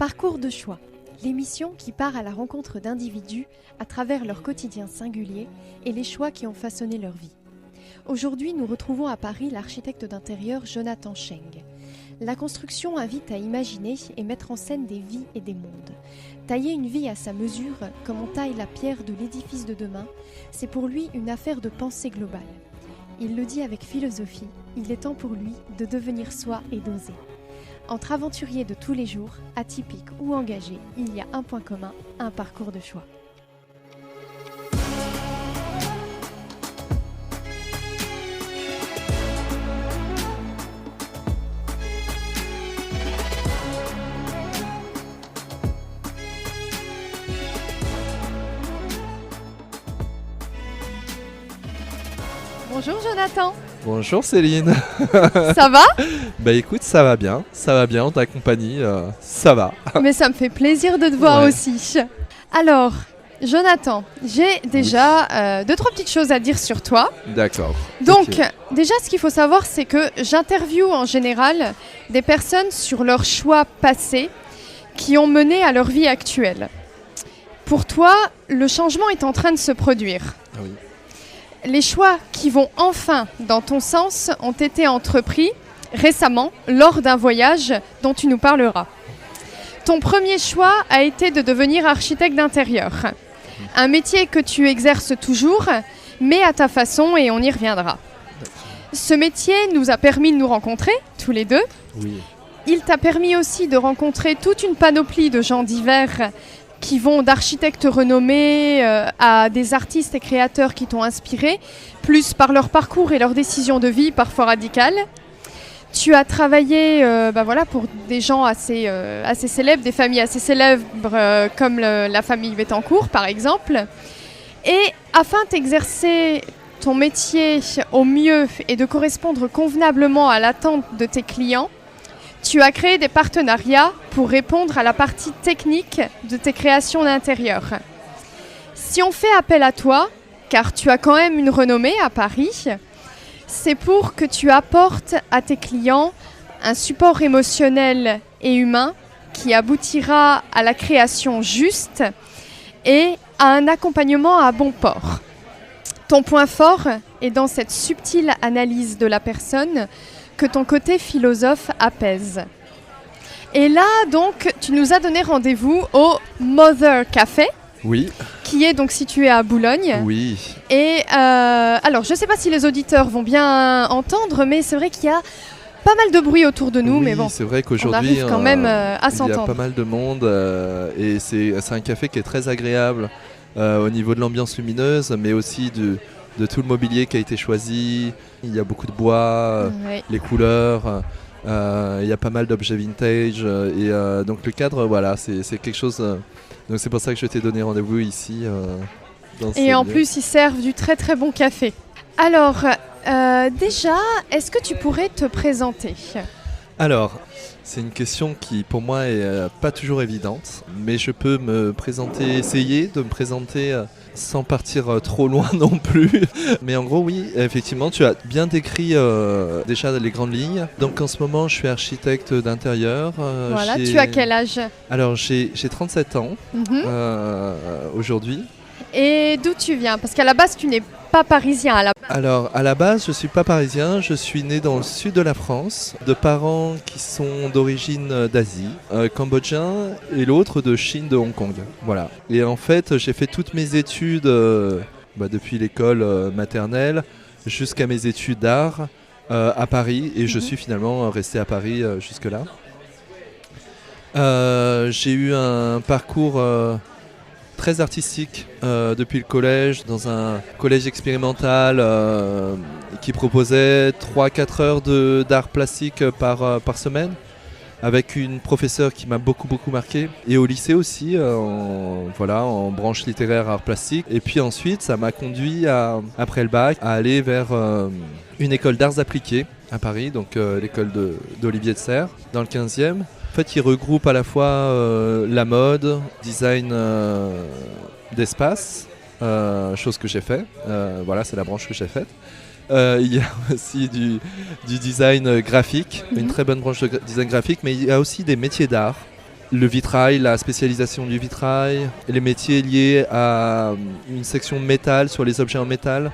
Parcours de choix, l'émission qui part à la rencontre d'individus à travers leur quotidien singulier et les choix qui ont façonné leur vie. Aujourd'hui, nous retrouvons à Paris l'architecte d'intérieur Jonathan Cheng. La construction invite à imaginer et mettre en scène des vies et des mondes. Tailler une vie à sa mesure, comme on taille la pierre de l'édifice de demain, c'est pour lui une affaire de pensée globale. Il le dit avec philosophie, il est temps pour lui de devenir soi et d'oser. Entre aventuriers de tous les jours, atypiques ou engagés, il y a un point commun, un parcours de choix. Bonjour Jonathan. Bonjour Céline. Ça va? Bah écoute, ça va bien, en ta compagnie, ça va. Mais ça me fait plaisir de te voir aussi. Alors, Jonathan, j'ai déjà 2-3 petites choses à dire sur toi. D'accord. Donc, Okay. Déjà, ce qu'il faut savoir, c'est que j'interviewe en général des personnes sur leurs choix passés qui ont mené à leur vie actuelle. Pour toi, le changement est en train de se produire. Ah oui. Les choix qui vont enfin dans ton sens ont été entrepris récemment lors d'un voyage dont tu nous parleras. Ton premier choix a été de devenir architecte d'intérieur. Un métier que tu exerces toujours, mais à ta façon et on y reviendra. Ce métier nous a permis de nous rencontrer, tous les deux. Oui. Il t'a permis aussi de rencontrer toute une panoplie de gens divers qui vont d'architectes renommés à des artistes et créateurs qui t'ont inspiré, plus par leur parcours et leurs décisions de vie parfois radicales. Tu as travaillé pour des gens assez célèbres, des familles assez célèbres comme la famille Bettencourt par exemple. Et afin d'exercer ton métier au mieux et de correspondre convenablement à l'attente de tes clients, tu as créé des partenariats pour répondre à la partie technique de tes créations d'intérieur. Si on fait appel à toi, car tu as quand même une renommée à Paris, c'est pour que tu apportes à tes clients un support émotionnel et humain qui aboutira à la création juste et à un accompagnement à bon port. Ton point fort est dans cette subtile analyse de la personne que ton côté philosophe apaise. Et là, donc, tu nous as donné rendez-vous au Mother Café, Oui. qui est donc situé à Boulogne. Oui. Et alors, je ne sais pas si les auditeurs vont bien entendre, mais c'est vrai qu'il y a pas mal de bruit autour de nous, Oui, mais bon, c'est vrai on qu'aujourd'hui, arrive quand même à il y a s'entendre. pas mal de monde et c'est un café qui est très agréable au niveau de l'ambiance lumineuse, mais aussi de tout le mobilier qui a été choisi. Il y a beaucoup de bois, Ouais. les couleurs, il y a pas mal d'objets vintage et donc le cadre, voilà, c'est quelque chose. Donc c'est pour ça que je t'ai donné rendez-vous ici. Dans Et ce en lieu. plus, ils servent du très très bon café. Alors, déjà, est-ce que tu pourrais te présenter ? Alors, c'est une question qui pour moi est pas toujours évidente, mais je peux essayer de me présenter sans partir trop loin non plus. Mais en gros, oui, effectivement, tu as bien décrit déjà les grandes lignes. Donc en ce moment, je suis architecte d'intérieur. Voilà, tu as quel âge ? Alors, j'ai 37 ans Mhm. aujourd'hui. Et d'où tu viens ? Parce qu'à la base, tu n'es pas parisien. Alors, à la base, je suis pas parisien, je suis né dans le sud de la France, de parents qui sont d'origine d'Asie, cambodgien, et l'autre de Chine, de Hong Kong. Voilà. Et en fait, j'ai fait toutes mes études depuis l'école maternelle jusqu'à mes études d'art à Paris, et je suis finalement resté à Paris jusque-là. J'ai eu un parcours très artistique depuis le collège, dans un collège expérimental qui proposait 3-4 heures d'art plastique par semaine, avec une professeure qui m'a beaucoup marqué, et au lycée aussi, en branche littéraire art plastique. Et puis ensuite, ça m'a conduit, après le bac, à aller vers une école d'arts appliqués à Paris, donc l'école d'Olivier de Serres, dans le 15e. En fait, il regroupe à la fois la mode, design d'espace, chose que j'ai fait. Voilà, c'est la branche que j'ai faite. Il y a aussi du design graphique, une très bonne branche de design graphique, mais il y a aussi des métiers d'art le vitrail, la spécialisation du vitrail, les métiers liés à une section métal sur les objets en métal,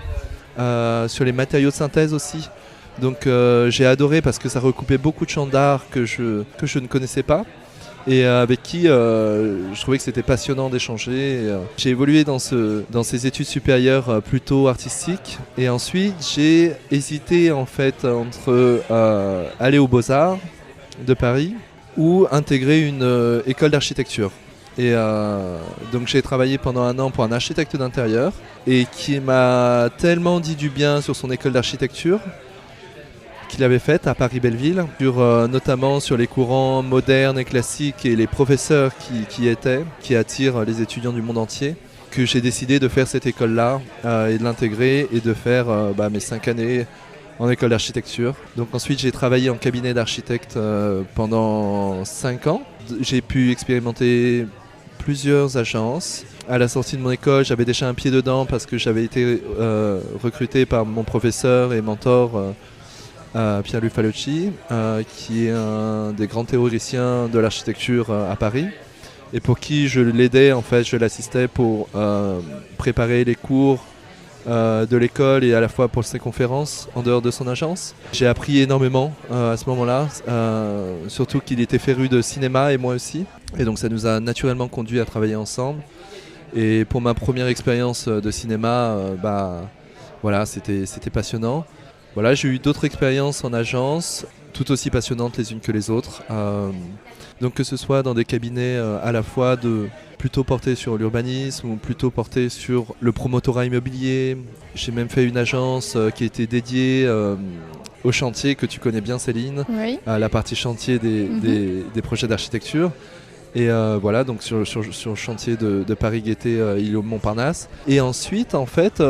sur les matériaux de synthèse aussi. Donc j'ai adoré parce que ça recoupait beaucoup de champs d'art que je ne connaissais pas et avec qui je trouvais que c'était passionnant d'échanger. J'ai évolué dans ces études supérieures plutôt artistiques et ensuite j'ai hésité en fait entre aller aux Beaux-Arts de Paris ou intégrer une école d'architecture. Et donc j'ai travaillé pendant 1 an pour un architecte d'intérieur et qui m'a tellement dit du bien sur son école d'architecture qu'il avait faite à Paris-Belleville, notamment sur les courants modernes et classiques et les professeurs qui attirent les étudiants du monde entier, que j'ai décidé de faire cette école-là et de l'intégrer et de faire mes 5 années en école d'architecture. Donc ensuite j'ai travaillé en cabinet d'architecte pendant 5 ans. J'ai pu expérimenter plusieurs agences. À la sortie de mon école, j'avais déjà un pied dedans parce que j'avais été recruté par mon professeur et mentor Pierre-Louis Falocci, qui est un des grands théoriciens de l'architecture à Paris et pour qui je l'aidais, en fait, je l'assistais pour préparer les cours de l'école et à la fois pour ses conférences en dehors de son agence. J'ai appris énormément à ce moment-là, surtout qu'il était féru de cinéma et moi aussi. Et donc ça nous a naturellement conduit à travailler ensemble. Et pour ma première expérience de cinéma, voilà, c'était passionnant. Voilà, j'ai eu d'autres expériences en agence, tout aussi passionnantes les unes que les autres. Donc que ce soit dans des cabinets à la fois plutôt portés sur l'urbanisme ou plutôt portés sur le promotorat immobilier. J'ai même fait une agence qui était dédiée au chantier que tu connais bien, Céline, Oui. à la partie chantier des projets d'architecture. Et voilà, donc sur le chantier de Paris-Gaîté, Île-Montparnasse. Et ensuite, en fait,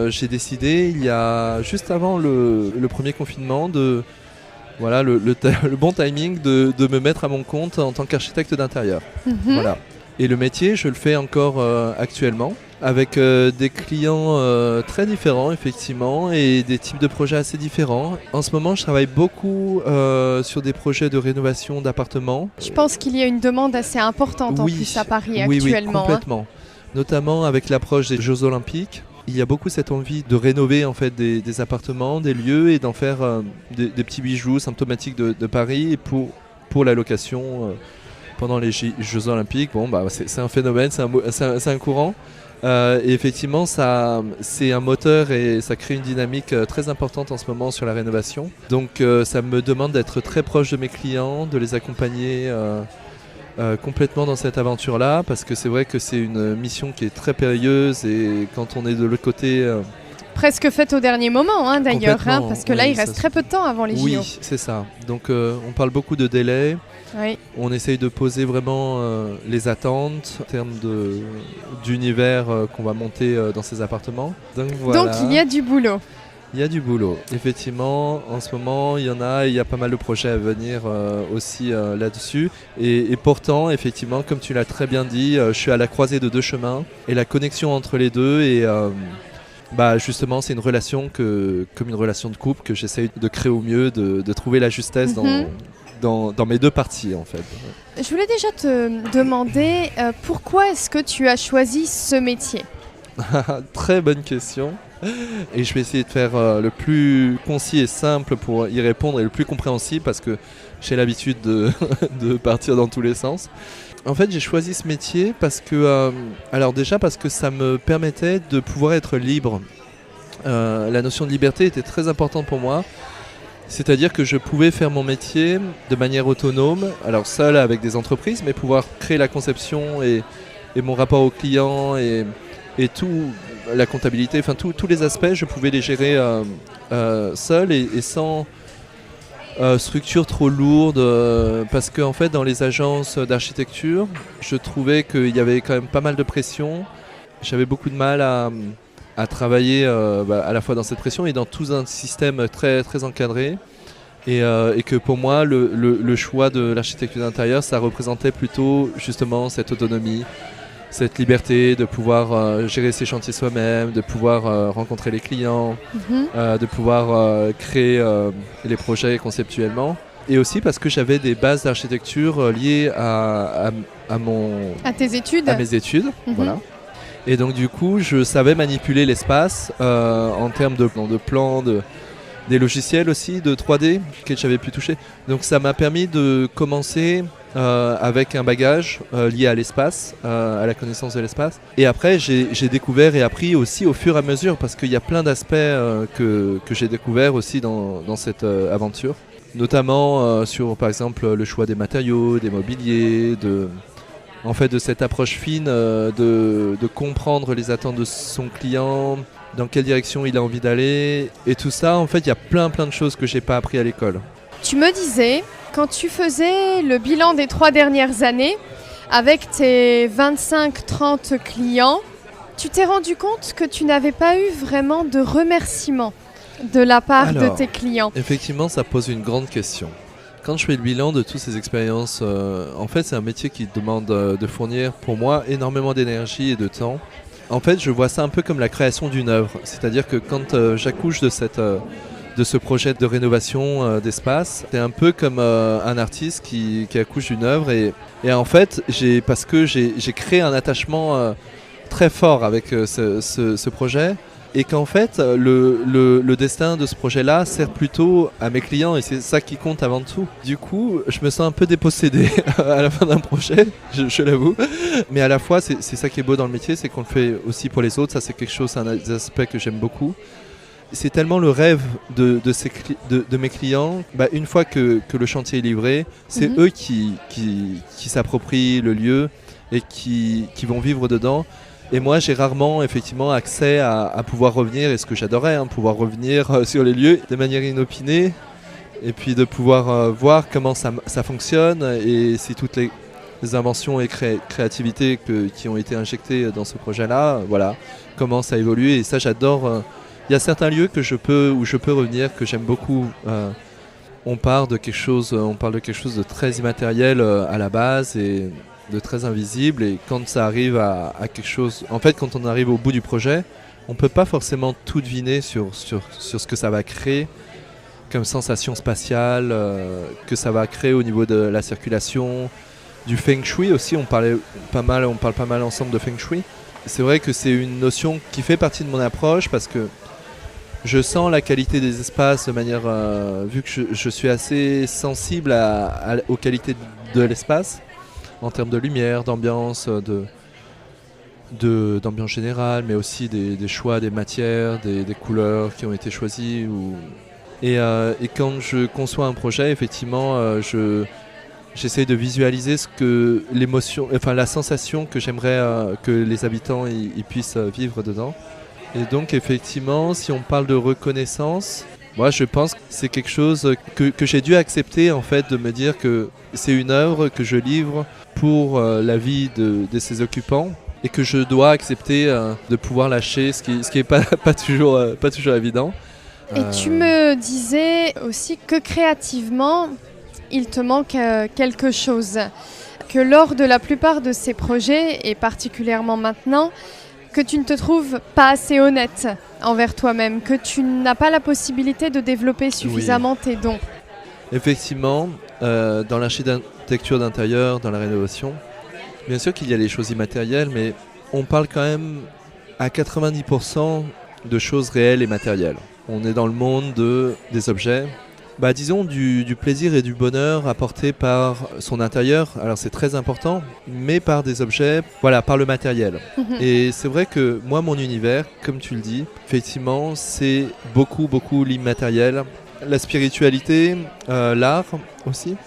j'ai décidé, il y a juste avant le premier confinement, voilà, le bon timing de me mettre à mon compte en tant qu'architecte d'intérieur. Voilà. Et le métier, je le fais encore actuellement, avec des clients très différents, effectivement, et des types de projets assez différents. En ce moment, je travaille beaucoup sur des projets de rénovation d'appartements. Je pense qu'il y a une demande assez importante en plus à Paris actuellement. Oui, complètement. Notamment avec l'approche des Jeux Olympiques. Il y a beaucoup cette envie de rénover en fait des appartements, des lieux et d'en faire des petits bijoux symptomatiques de Paris et pour la location pendant les Jeux Olympiques. Bon, c'est un phénomène, c'est un courant. Et effectivement, c'est un moteur et ça crée une dynamique très importante en ce moment sur la rénovation. Donc ça me demande d'être très proche de mes clients, de les accompagner complètement dans cette aventure-là, parce que c'est vrai que c'est une mission qui est très périlleuse et quand on est de l'autre côté... Presque faite au dernier moment d'ailleurs, parce que là il reste très peu de temps avant les JO. Oui, c'est ça. Donc on parle beaucoup de délai. Oui. On essaye de poser vraiment les attentes en termes d'univers qu'on va monter dans ces appartements. Donc, voilà. Donc il y a du boulot. Il y a du boulot. Effectivement, en ce moment, il y a pas mal de projets à venir aussi là-dessus. Et pourtant, effectivement, comme tu l'as très bien dit, je suis à la croisée de 2 chemins. Et la connexion entre les deux justement, c'est une relation comme une relation de couple que j'essaye de créer au mieux, de trouver la justesse dans mes 2 parties en fait. Je voulais déjà te demander pourquoi est-ce que tu as choisi ce métier ? Très bonne question. Et je vais essayer de faire le plus concis et simple pour y répondre et le plus compréhensible parce que j'ai l'habitude de partir dans tous les sens. En fait, j'ai choisi ce métier parce que, parce que ça me permettait de pouvoir être libre. La notion de liberté était très importante pour moi. C'est-à-dire que je pouvais faire mon métier de manière autonome, alors seul avec des entreprises, mais pouvoir créer la conception et mon rapport aux clients et tout, la comptabilité, enfin tous les aspects, je pouvais les gérer seul et sans structure trop lourde, parce qu'en fait dans les agences d'architecture, je trouvais qu'il y avait quand même pas mal de pression. J'avais beaucoup de mal à travailler à la fois dans cette pression et dans tout un système très, très encadré. Et que pour moi, le choix de l'architecture d'intérieur, ça représentait plutôt justement cette autonomie, cette liberté de pouvoir gérer ses chantiers soi-même, de pouvoir rencontrer les clients, de pouvoir créer les projets conceptuellement. et aussi parce que j'avais des bases d'architecture liées À tes études. à mes études. Voilà. Et donc du coup, je savais manipuler l'espace en termes de plans, des logiciels aussi de 3D que j'avais pu toucher. Donc ça m'a permis de commencer avec un bagage lié à l'espace, à la connaissance de l'espace. Et après, j'ai découvert et appris aussi au fur et à mesure, parce qu'il y a plein d'aspects que j'ai découvert aussi dans cette aventure. Notamment sur, par exemple, le choix des matériaux, des mobiliers, de cette approche fine de comprendre les attentes de son client, dans quelle direction il a envie d'aller. Et tout ça, en fait, il y a plein de choses que j'ai pas appris à l'école. Tu me disais, quand tu faisais le bilan des 3 dernières années, avec tes 25-30 clients, tu t'es rendu compte que tu n'avais pas eu vraiment de remerciements de la part de tes clients. Effectivement, ça pose une grande question. Quand je fais le bilan de toutes ces expériences, en fait, c'est un métier qui demande de fournir, pour moi, énormément d'énergie et de temps. En fait, je vois ça un peu comme la création d'une œuvre. C'est-à-dire que quand j'accouche de ce projet de rénovation d'espace, c'est un peu comme un artiste qui accouche d'une œuvre. Et en fait, parce que j'ai créé un attachement très fort avec ce projet. Et qu'en fait, le destin de ce projet-là sert plutôt à mes clients, et c'est ça qui compte avant tout. Du coup, je me sens un peu dépossédé à la fin d'un projet, je l'avoue. Mais à la fois, c'est ça qui est beau dans le métier, c'est qu'on le fait aussi pour les autres. Ça, c'est quelque chose, c'est un des aspects que j'aime beaucoup. C'est tellement le rêve de mes clients. Une fois que le chantier est livré, c'est eux qui s'approprient le lieu et qui vont vivre dedans. Et moi, j'ai rarement effectivement accès à pouvoir revenir, et ce que j'adorais, pouvoir revenir sur les lieux de manière inopinée, et puis de pouvoir voir comment ça fonctionne, et si toutes les inventions et créativités qui ont été injectées dans ce projet-là, voilà, comment ça évolue. Et ça, j'adore. Il y a certains lieux où je peux revenir, que j'aime beaucoup. On parle de quelque chose de très immatériel à la base, et de très invisible, et quand ça arrive à quelque chose, en fait, quand on arrive au bout du projet, on peut pas forcément tout deviner sur ce que ça va créer comme sensation spatiale, que ça va créer au niveau de la circulation, du feng shui aussi. On parle pas mal ensemble de feng shui. C'est vrai que c'est une notion qui fait partie de mon approche, parce que je sens la qualité des espaces de manière, vu que je suis assez sensible aux qualités de l'espace, en termes de lumière, d'ambiance, d'ambiance générale, mais aussi des choix des matières, des couleurs qui ont été choisies. Et quand je conçois un projet, effectivement, j'essaie de visualiser l'émotion, enfin la sensation que j'aimerais que les habitants ils puissent vivre dedans. Et donc effectivement, si on parle de reconnaissance, moi je pense que c'est quelque chose que j'ai dû accepter, en fait, de me dire que c'est une œuvre que je livre pour la vie de ses occupants, et que je dois accepter de pouvoir lâcher, ce qui est pas toujours évident. Et tu me disais aussi que créativement, il te manque quelque chose, que lors de la plupart de ces projets, et particulièrement maintenant, que tu ne te trouves pas assez honnête envers toi-même, que tu n'as pas la possibilité de développer suffisamment tes dons. Effectivement, dans l'architecture d'intérieur, dans la rénovation, bien sûr qu'il y a les choses immatérielles, mais on parle quand même à 90% de choses réelles et matérielles. On est dans le monde des objets, disons du plaisir et du bonheur apporté par son intérieur. Alors c'est très important, mais par des objets, voilà, par le matériel. Et c'est vrai que moi, mon univers, comme tu le dis, effectivement, c'est beaucoup l'immatériel, la spiritualité, l'art aussi.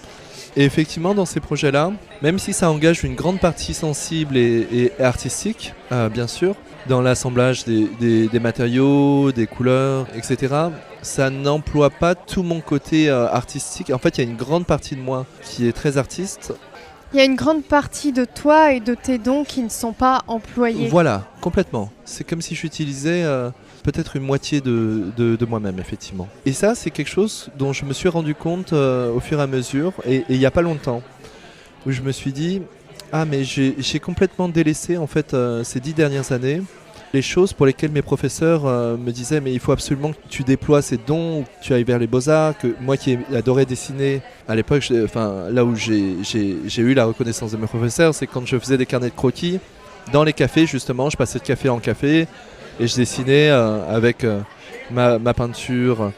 Et effectivement, dans ces projets-là, même si ça engage une grande partie sensible et artistique, bien sûr, dans l'assemblage des matériaux, des couleurs, etc., ça n'emploie pas tout mon côté artistique. En fait, il y a une grande partie de moi qui est très artiste. Il y a une grande partie de toi et de tes dons qui ne sont pas employés. Voilà, complètement. C'est comme si j'utilisais peut-être une moitié de moi-même, effectivement. Et ça, c'est quelque chose dont je me suis rendu compte au fur et à mesure, et il n'y a pas longtemps, où je me suis dit, mais j'ai complètement délaissé, en fait, ces 10 dernières années, Les choses pour lesquelles mes professeurs me disaient mais il faut absolument que tu déploies ces dons, que tu ailles vers les beaux-arts, que moi qui adorais dessiner, à l'époque, là où j'ai eu la reconnaissance de mes professeurs, c'est quand je faisais des carnets de croquis, dans les cafés justement, je passais de café en café et je dessinais avec ma peinture,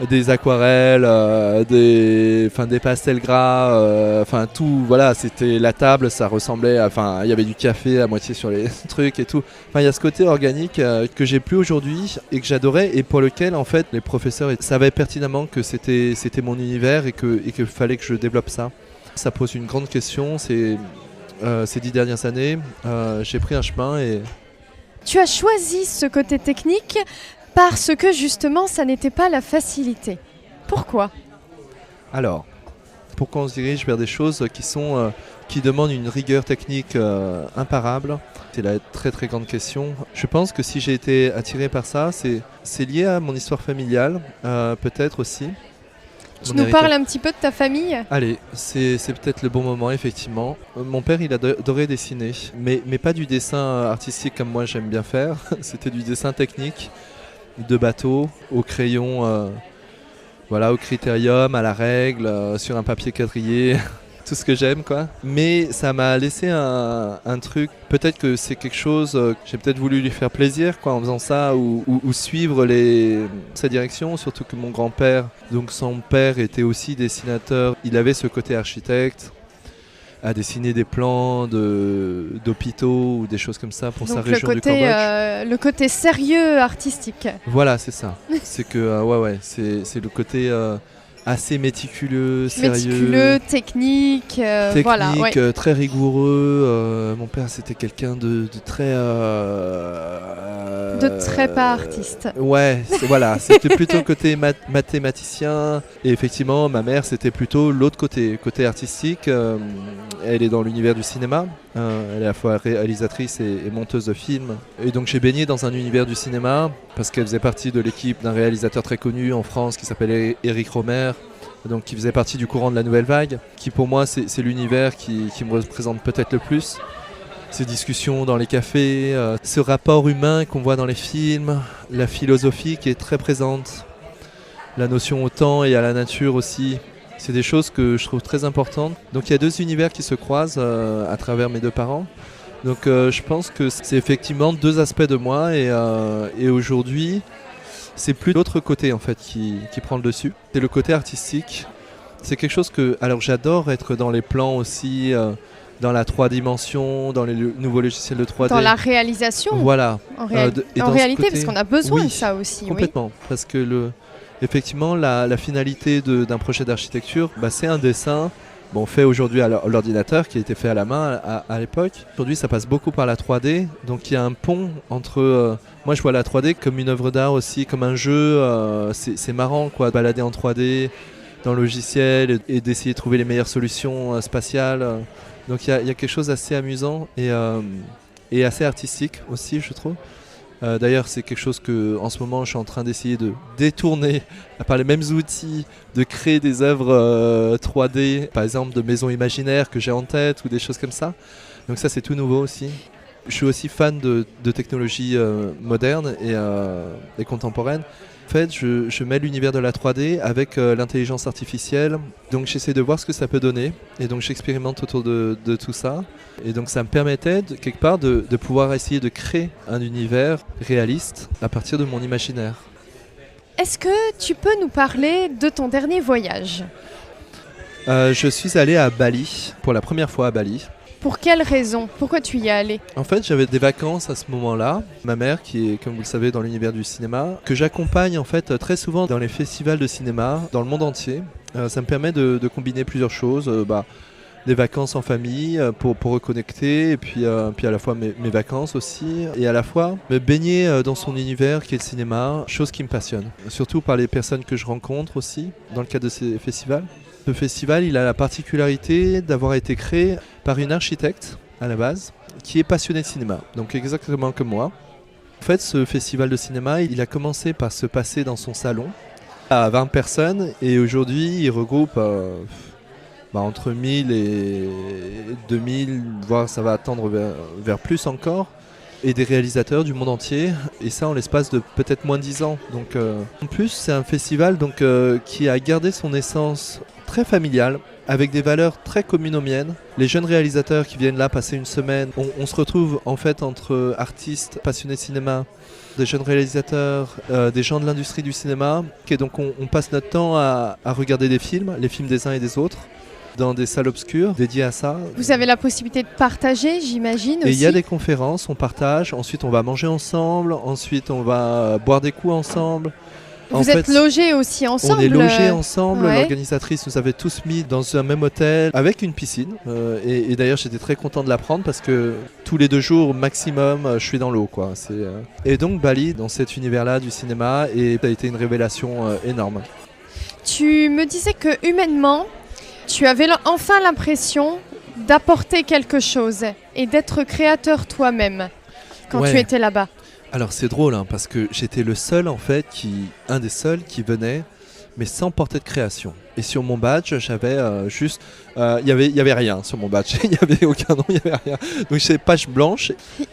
des aquarelles, des pastels gras, tout, voilà, c'était la table, ça ressemblait, il y avait du café à moitié sur les trucs et tout. Il y a ce côté organique que j'ai plus aujourd'hui et que j'adorais et pour lequel en fait les professeurs savaient pertinemment que c'était mon univers et qu'il fallait que je développe ça. Ça pose une grande question, ces 10 dernières années, j'ai pris un chemin et... Tu as choisi ce côté technique parce que justement, ça n'était pas la facilité. Pourquoi ? Alors, pourquoi on se dirige vers des choses qui demandent une rigueur technique imparable ? C'est la très très grande question. Je pense que si j'ai été attiré par ça, c'est lié à mon histoire familiale, peut-être aussi. Tu nous parles un petit peu de ta famille ? Allez, c'est peut-être le bon moment, effectivement. Mon père, il adorait dessiner, mais pas du dessin artistique comme moi j'aime bien faire. C'était du dessin technique, de bateau, au crayon, au critérium, à la règle, sur un papier quadrillé, tout ce que j'aime, quoi. Mais ça m'a laissé un truc, peut-être que c'est quelque chose, j'ai peut-être voulu lui faire plaisir, quoi, en faisant ça, ou suivre sa direction, surtout que mon grand-père, donc son père était aussi dessinateur, il avait ce côté architecte, à dessiner des plans d'hôpitaux ou des choses comme ça pour sa région du Cambodge. Le côté sérieux artistique. Voilà, c'est ça. C'est que, c'est le côté assez méticuleux, sérieux. Technique, très rigoureux. Mon père, c'était quelqu'un de très... de très pas artiste. Ouais, c'était plutôt côté mathématicien. Et effectivement, ma mère, c'était plutôt l'autre côté artistique. Elle est dans l'univers du cinéma. Elle est à la fois réalisatrice et monteuse de films. Et donc j'ai baigné dans un univers du cinéma parce qu'elle faisait partie de l'équipe d'un réalisateur très connu en France qui s'appelait Éric Rohmer. Donc qui faisait partie du courant de la Nouvelle Vague, qui pour moi c'est l'univers qui me représente peut-être le plus. Ces discussions dans les cafés, ce rapport humain qu'on voit dans les films, la philosophie qui est très présente, la notion au temps et à la nature aussi. C'est des choses que je trouve très importantes. Donc il y a deux univers qui se croisent à travers mes deux parents. Donc je pense que c'est effectivement deux aspects de moi et aujourd'hui, c'est plus l'autre côté en fait qui prend le dessus. C'est le côté artistique. C'est quelque chose que... Alors j'adore être dans les plans aussi, dans la 3 dimensions, dans les nouveaux logiciels de 3D. Dans la réalisation. Voilà. En réalité, parce qu'on a besoin de ça aussi. Complètement. Oui. Parce que effectivement, la finalité d'un projet d'architecture, c'est un dessin fait aujourd'hui à l'ordinateur qui a été fait à la main à l'époque. Aujourd'hui, ça passe beaucoup par la 3D. Donc il y a un pont entre... moi, je vois la 3D comme une œuvre d'art aussi, comme un jeu. C'est marrant, quoi, de balader en 3D dans le logiciel et d'essayer de trouver les meilleures solutions spatiales. Donc il y a quelque chose d'assez amusant et assez artistique aussi, je trouve. D'ailleurs, c'est quelque chose que, en ce moment, je suis en train d'essayer de détourner par les mêmes outils, de créer des œuvres 3D, par exemple de maisons imaginaires que j'ai en tête ou des choses comme ça. Donc ça, c'est tout nouveau aussi. Je suis aussi fan de technologies modernes et contemporaines. En fait, je mets l'univers de la 3D avec l'intelligence artificielle. Donc j'essaie de voir ce que ça peut donner. Et donc j'expérimente autour de tout ça. Et donc ça me permettait quelque part de pouvoir essayer de créer un univers réaliste à partir de mon imaginaire. Est-ce que tu peux nous parler de ton dernier voyage ? Je suis allé à Bali, pour la première fois à Bali. Pour quelle raison ? Pourquoi tu y es allé ? En fait, j'avais des vacances à ce moment-là. Ma mère, qui est, comme vous le savez, dans l'univers du cinéma, que j'accompagne en fait très souvent dans les festivals de cinéma dans le monde entier. Ça me permet de combiner plusieurs choses. Des vacances en famille pour reconnecter, et puis à la fois mes vacances aussi, et à la fois me baigner dans son univers qui est le cinéma, chose qui me passionne. Surtout par les personnes que je rencontre aussi dans le cadre de ces festivals. Ce festival, il a la particularité d'avoir été créé par une architecte à la base, qui est passionnée de cinéma, donc exactement comme moi. En fait, ce festival de cinéma, il a commencé par se passer dans son salon à 20 personnes, et aujourd'hui, il regroupe entre 1000 et 2000, voire ça va attendre vers plus encore. et des réalisateurs du monde entier, et ça en l'espace de peut-être moins de 10 ans. Donc, en plus, c'est un festival donc, qui a gardé son essence très familiale, avec des valeurs très communomiennes. Les jeunes réalisateurs qui viennent là passer une semaine, on se retrouve en fait entre artistes passionnés de cinéma, des jeunes réalisateurs, des gens de l'industrie du cinéma, et donc on passe notre temps à regarder des films, les films des uns et des autres, dans des salles obscures dédiées à ça. Vous avez la possibilité de partager, j'imagine, aussi. Et il y a des conférences, on partage, ensuite on va manger ensemble, ensuite on va boire des coups ensemble. Vous êtes logés aussi ensemble? On est logés ensemble, ouais. L'organisatrice nous avait tous mis dans un même hôtel avec une piscine. Et d'ailleurs j'étais très content de l'apprendre parce que tous les 2 jours maximum je suis dans l'eau, quoi. Et donc Bali dans cet univers-là du cinéma, et ça a été une révélation énorme. Tu me disais que humainement, tu avais enfin l'impression d'apporter quelque chose et d'être créateur toi-même quand tu étais là-bas. Alors c'est drôle parce que j'étais le seul en fait, un des seuls qui venait, mais sans portée de création. Et sur mon badge, j'avais juste, il y avait rien sur mon badge, il n'y avait aucun nom, il n'y avait rien. Donc j'étais page blanche.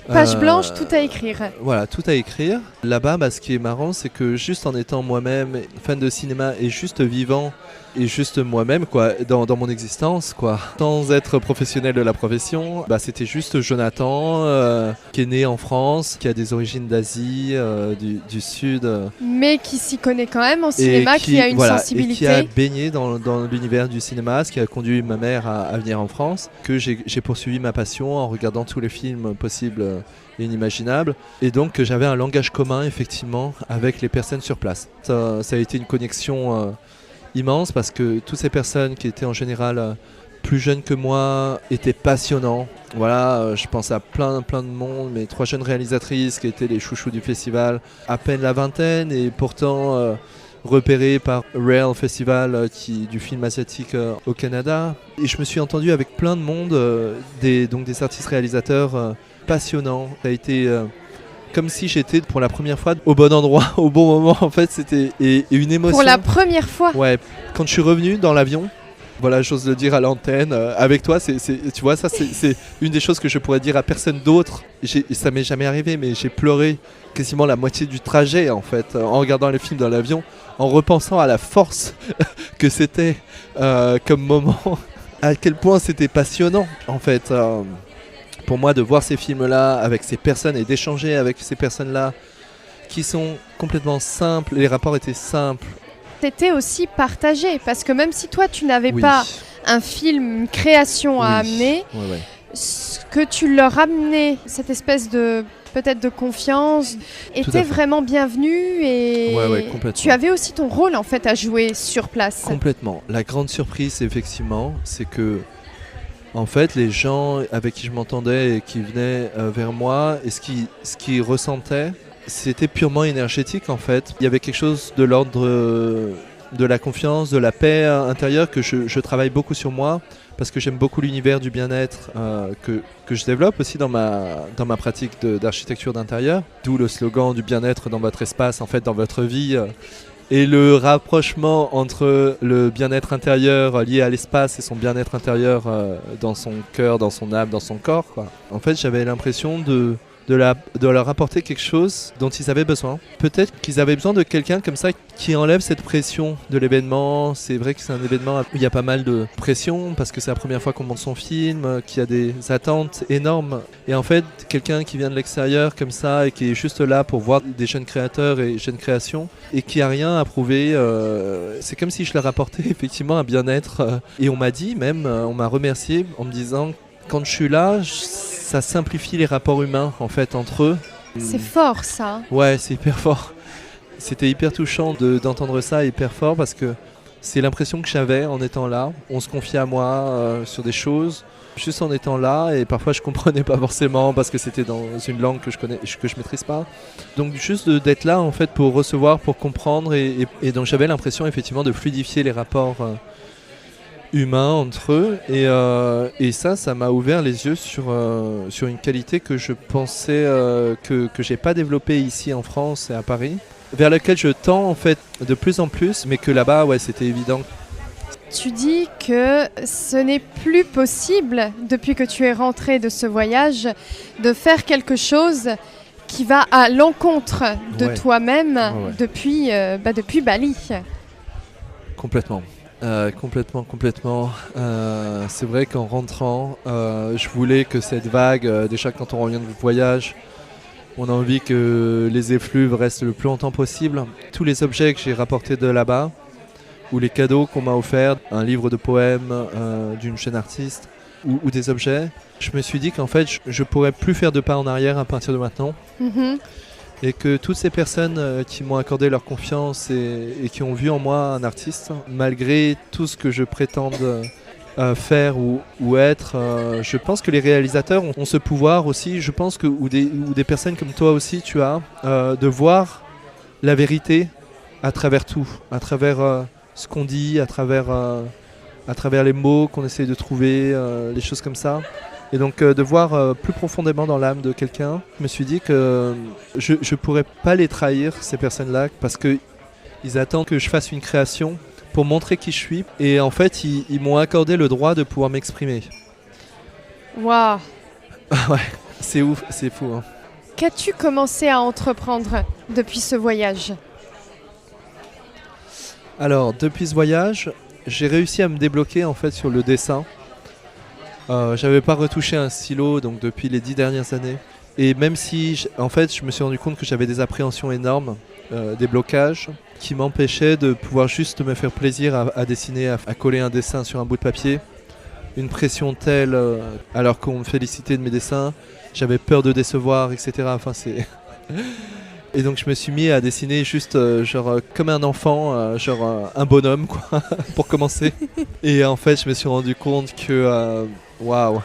Page blanche, tout à écrire. Voilà, tout à écrire. Là-bas, ce qui est marrant, c'est que juste en étant moi-même fan de cinéma et juste vivant, et juste moi-même quoi, dans mon existence, quoi, sans être professionnel de la profession, c'était juste Jonathan qui est né en France, qui a des origines d'Asie, du Sud, mais qui s'y connaît quand même en cinéma, qui a une sensibilité, et qui a baigné dans l'univers du cinéma, ce qui a conduit ma mère à venir en France, que j'ai poursuivi ma passion en regardant tous les films possibles et inimaginables, et donc que j'avais un langage commun effectivement avec les personnes sur place. Ça a été une connexion immense, parce que toutes ces personnes qui étaient en général plus jeunes que moi étaient passionnants. Voilà, je pense à plein de monde, mes 3 jeunes réalisatrices qui étaient les chouchous du festival, à peine la vingtaine, et pourtant repérées par Rare Festival du film asiatique au Canada. Et je me suis entendu avec plein de monde, des artistes réalisateurs passionnants. Ça a été comme si j'étais pour la première fois au bon endroit, au bon moment. En fait, c'était et une émotion. Pour la première fois. Ouais, quand je suis revenu dans l'avion, voilà, j'ose le dire à l'antenne, avec toi, tu vois, ça c'est une des choses que je pourrais dire à personne d'autre. Ça m'est jamais arrivé, mais j'ai pleuré quasiment la moitié du trajet en fait, en regardant les films dans l'avion, en repensant à la force que c'était comme moment, à quel point c'était passionnant en fait. Pour moi, de voir ces films-là avec ces personnes et d'échanger avec ces personnes-là qui sont complètement simples, les rapports étaient simples. T'étais aussi partagé, parce que même si toi tu n'avais pas un film, une création à amener, ce que tu leur amenais, cette espèce de peut-être de confiance, était vraiment bienvenu, et tu avais aussi ton rôle en fait à jouer sur place. Complètement. La grande surprise effectivement, c'est que en fait, les gens avec qui je m'entendais et qui venaient vers moi, et ce qu'ils ressentaient, c'était purement énergétique en fait. Il y avait quelque chose de l'ordre de la confiance, de la paix intérieure, que je travaille beaucoup sur moi, parce que j'aime beaucoup l'univers du bien-être que je développe aussi dans ma pratique d'architecture d'intérieur. D'où le slogan du bien-être dans votre espace, en fait, dans votre vie. Et le rapprochement entre le bien-être intérieur lié à l'espace et son bien-être intérieur dans son cœur, dans son âme, dans son corps, quoi. En fait, j'avais l'impression de leur apporter quelque chose dont ils avaient besoin. Peut-être qu'ils avaient besoin de quelqu'un comme ça qui enlève cette pression de l'événement. C'est vrai que c'est un événement où il y a pas mal de pression parce que c'est la première fois qu'on monte son film, qu'il y a des attentes énormes. Et en fait, quelqu'un qui vient de l'extérieur comme ça et qui est juste là pour voir des jeunes créateurs et jeunes créations et qui a rien à prouver, c'est comme si je leur apportais effectivement un bien-être. Et on m'a dit même, on m'a remercié en me disant, quand je suis là, ça simplifie les rapports humains en fait entre eux. C'est fort ça. Ouais, c'est hyper fort. C'était hyper touchant d'entendre ça, hyper fort, parce que c'est l'impression que j'avais en étant là. On se confiait à moi sur des choses, juste en étant là, et parfois je comprenais pas forcément parce que c'était dans une langue que je maîtrise pas. Donc juste d'être là en fait pour recevoir, pour comprendre, et donc j'avais l'impression effectivement de fluidifier les rapports humains entre eux, et ça m'a ouvert les yeux sur une qualité que je pensais que j'ai pas développée ici en France et à Paris, vers laquelle je tends en fait de plus en plus, mais que là-bas c'était évident. Tu dis que ce n'est plus possible, depuis que tu es rentré de ce voyage, de faire quelque chose qui va à l'encontre de toi-même depuis Bali. Complètement. Complètement. C'est vrai qu'en rentrant, je voulais que cette vague, déjà quand on revient de voyage, on a envie que les effluves restent le plus longtemps possible. Tous les objets que j'ai rapportés de là-bas, ou les cadeaux qu'on m'a offerts, un livre de poèmes d'une jeune artiste, ou des objets, je me suis dit qu'en fait, je pourrais plus faire de pas en arrière à partir de maintenant. Et que toutes ces personnes qui m'ont accordé leur confiance et qui ont vu en moi un artiste, malgré tout ce que je prétende faire ou être, je pense que les réalisateurs ont ce pouvoir aussi, je pense que ou des personnes comme toi aussi tu as, de voir la vérité à travers tout, à travers ce qu'on dit, à travers les mots qu'on essaye de trouver, les choses comme ça. Et donc de voir plus profondément dans l'âme de quelqu'un, je me suis dit que je ne pourrais pas les trahir, ces personnes-là, parce qu'ils attendent que je fasse une création pour montrer qui je suis. Et en fait, ils m'ont accordé le droit de pouvoir m'exprimer. Waouh. Ouais, c'est ouf, c'est fou. Hein. Qu'as-tu commencé à entreprendre depuis ce voyage ? Alors, depuis ce voyage, j'ai réussi à me débloquer en fait sur le dessin. J'avais pas retouché un stylo donc depuis les 10 dernières années. Et même si, en fait, je me suis rendu compte que j'avais des appréhensions énormes, des blocages, qui m'empêchaient de pouvoir juste me faire plaisir à dessiner, à coller un dessin sur un bout de papier. Une pression telle, alors qu'on me félicitait de mes dessins, j'avais peur de décevoir, etc. Enfin, c'est... Et donc je me suis mis à dessiner juste comme un enfant, un bonhomme quoi, pour commencer. Et en fait je me suis rendu compte que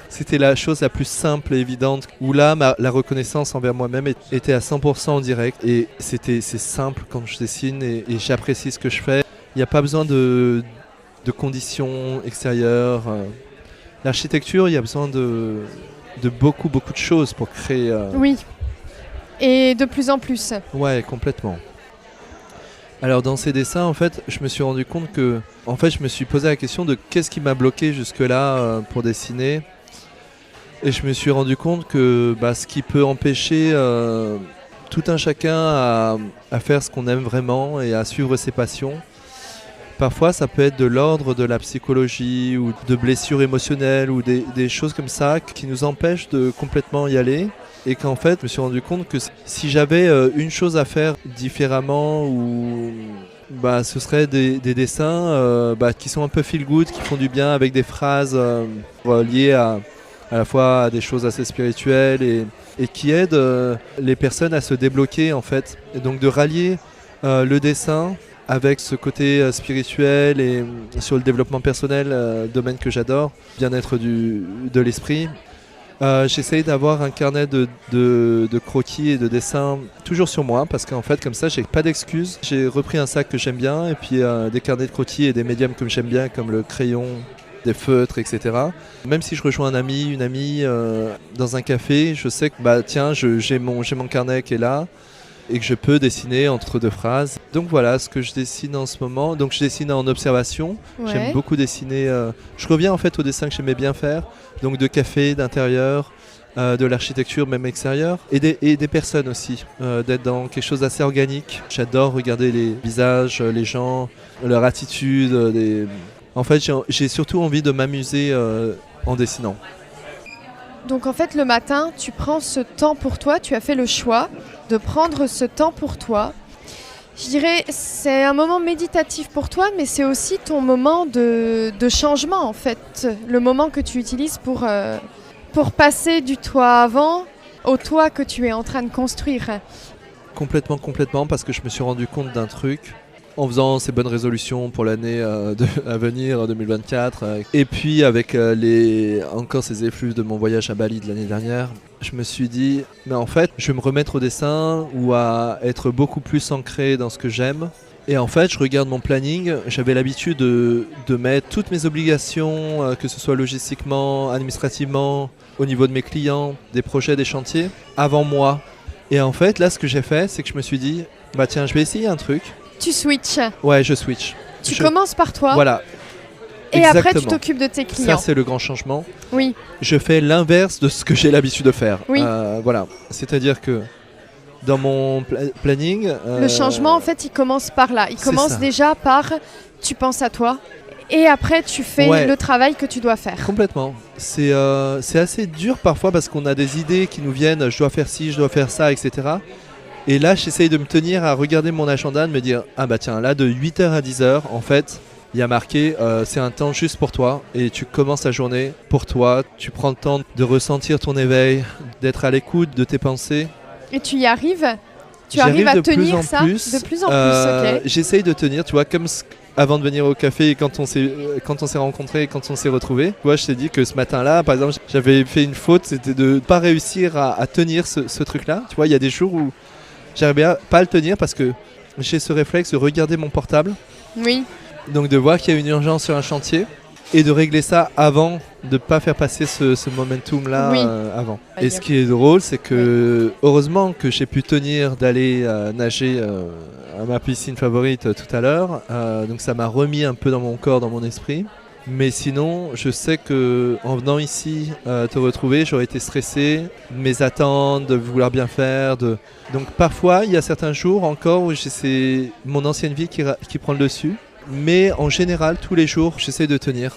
c'était la chose la plus simple et évidente, où là la reconnaissance envers moi-même était à 100% en direct. Et c'est simple quand je dessine et j'apprécie ce que je fais. Il n'y a pas besoin de conditions extérieures. L'architecture, il y a besoin de beaucoup de choses pour créer... Oui. Et de plus en plus. Ouais, complètement. Alors dans ces dessins, en fait, je me suis rendu compte que... En fait, je me suis posé la question de qu'est-ce qui m'a bloqué jusque-là pour dessiner. Et je me suis rendu compte que ce qui peut empêcher tout un chacun à faire ce qu'on aime vraiment et à suivre ses passions, parfois ça peut être de l'ordre de la psychologie ou de blessures émotionnelles ou des choses comme ça qui nous empêchent de complètement y aller. Et qu'en fait, je me suis rendu compte que si j'avais une chose à faire différemment, ce serait des dessins qui sont un peu feel good, qui font du bien avec des phrases liées à la fois à des choses assez spirituelles et qui aident les personnes à se débloquer en fait. Et donc de rallier le dessin avec ce côté spirituel et sur le développement personnel, domaine que j'adore, bien-être de l'esprit. J'essaye d'avoir un carnet de croquis et de dessins toujours sur moi parce qu'en fait comme ça j'ai pas d'excuses. J'ai repris un sac que j'aime bien et puis des carnets de croquis et des médiums que j'aime bien comme le crayon, des feutres, etc. Même si je rejoins un ami, une amie dans un café, je sais que j'ai mon carnet qui est là et que je peux dessiner entre deux phrases. Donc voilà ce que je dessine en ce moment. Donc je dessine en observation. Ouais. J'aime beaucoup dessiner. Je reviens en fait au dessin que j'aimais bien faire. Donc de café, d'intérieur, de l'architecture même extérieure. Et des personnes aussi. D'être dans quelque chose d'assez organique. J'adore regarder les visages, les gens, leur attitude. En fait j'ai surtout envie de m'amuser en dessinant. Donc en fait le matin tu prends ce temps pour toi, tu as fait le choix de prendre ce temps pour toi. Je dirais c'est un moment méditatif pour toi mais c'est aussi ton moment de changement en fait. Le moment que tu utilises pour passer du toi avant au toi que tu es en train de construire. Complètement parce que je me suis rendu compte d'un truc. En faisant ces bonnes résolutions pour l'année à venir, 2024, et puis avec encore ces effluves de mon voyage à Bali de l'année dernière, je me suis dit, mais en fait, je vais me remettre au dessin ou à être beaucoup plus ancré dans ce que j'aime. Et en fait, je regarde mon planning, j'avais l'habitude de mettre toutes mes obligations, que ce soit logistiquement, administrativement, au niveau de mes clients, des projets, des chantiers, avant moi. Et en fait, là, ce que j'ai fait, c'est que je me suis dit, je vais essayer un truc. Tu switches. Ouais, je switch. Tu commences par toi. Voilà. Et après, tu Exactement. t'occupes de tes Ça, clients. c'est le grand changement. Oui, Je fais l'inverse de ce que j'ai l'habitude de faire. Oui. Voilà. C'est-à-dire que dans mon planning... le changement, en fait, il commence par là. Il c'est commence ça. déjà par tu penses à toi et après, tu fais Ouais. le travail que tu dois faire. Complètement. C'est assez dur parfois parce qu'on a des idées qui nous viennent, je dois faire ci, je dois faire ça, etc. Et là, j'essaye de me tenir à regarder mon agenda, de me dire, ah bah tiens, là, de 8h à 10h, en fait, il y a marqué, c'est un temps juste pour toi. Et tu commences ta journée pour toi. Tu prends le temps de ressentir ton éveil, d'être à l'écoute de tes pensées. Et tu y arrives. Tu J'y arrives à de plus tenir en ça plus. de plus en plus, ok. J'essaye de tenir, tu vois, comme avant de venir au café, quand on s'est rencontrés, quand on s'est retrouvés. Tu vois, je t'ai dit que ce matin-là, par exemple, j'avais fait une faute, c'était de ne pas réussir à tenir ce truc-là. Tu vois, il y a des jours où j'arrivais pas à le tenir parce que j'ai ce réflexe de regarder mon portable, Oui, donc de voir qu'il y a une urgence sur un chantier et de régler ça avant, de pas faire passer ce momentum-là Oui. avant. Et ce qui est drôle, c'est que heureusement que j'ai pu tenir d'aller nager à ma piscine favorite tout à l'heure. Donc ça m'a remis un peu dans mon corps, dans mon esprit. Mais sinon, je sais que en venant ici te retrouver, j'aurais été stressé, de mes attentes, de vouloir bien faire. Donc parfois, il y a certains jours encore où c'est mon ancienne vie qui prend le dessus. Mais en général, tous les jours, j'essaie de tenir.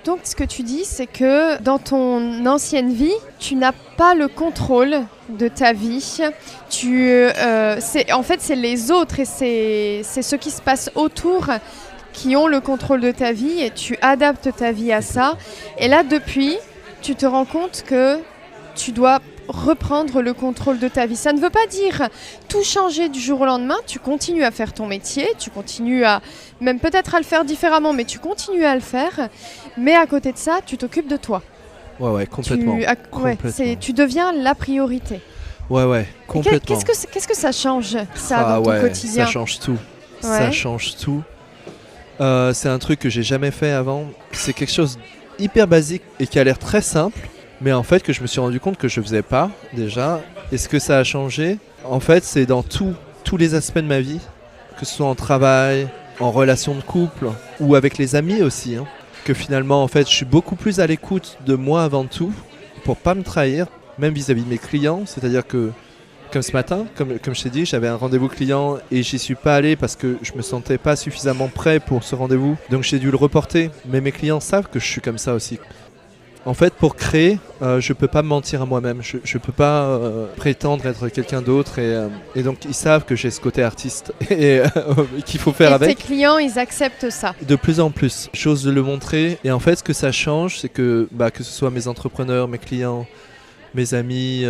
donc ce que tu dis, c'est que dans ton ancienne vie, tu n'as pas le contrôle de ta vie. En fait, c'est les autres et c'est ce qui se passe autour qui ont le contrôle de ta vie et tu adaptes ta vie à ça. Et là, depuis, tu te rends compte que tu dois reprendre le contrôle de ta vie. Ça ne veut pas dire tout changer du jour au lendemain. Tu continues à faire ton métier, tu continues à, même peut-être à le faire différemment, mais tu continues à le faire. Mais à côté de ça, tu t'occupes de toi. Ouais, complètement. Complètement. Tu deviens la priorité. Ouais, Et complètement. qu'est-ce que ça change, ça, dans ton quotidien? Ça change tout. Ouais. Ça change tout. C'est un truc que j'ai jamais fait avant. C'est quelque chose hyper basique et qui a l'air très simple, mais en fait que je me suis rendu compte que je faisais pas déjà. Et ce que ça a changé, en fait, c'est dans tous les aspects de ma vie, que ce soit en travail, en relation de couple ou avec les amis aussi, hein, que finalement, en fait, je suis beaucoup plus à l'écoute de moi avant tout pour pas me trahir, même vis-à-vis de mes clients. C'est-à-dire que comme ce matin, comme je t'ai dit, j'avais un rendez-vous client et j'y suis pas allé parce que je me sentais pas suffisamment prêt pour ce rendez-vous. Donc j'ai dû le reporter. Mais mes clients savent que je suis comme ça aussi. En fait, pour créer, je peux pas me mentir à moi-même. Je peux pas prétendre être quelqu'un d'autre. Et donc ils savent que j'ai ce côté artiste et qu'il faut faire Et avec. tes clients, ils acceptent ça. De plus en plus, j'ose le montrer. Et en fait, ce que ça change, c'est que ce soit mes entrepreneurs, mes clients, mes amis,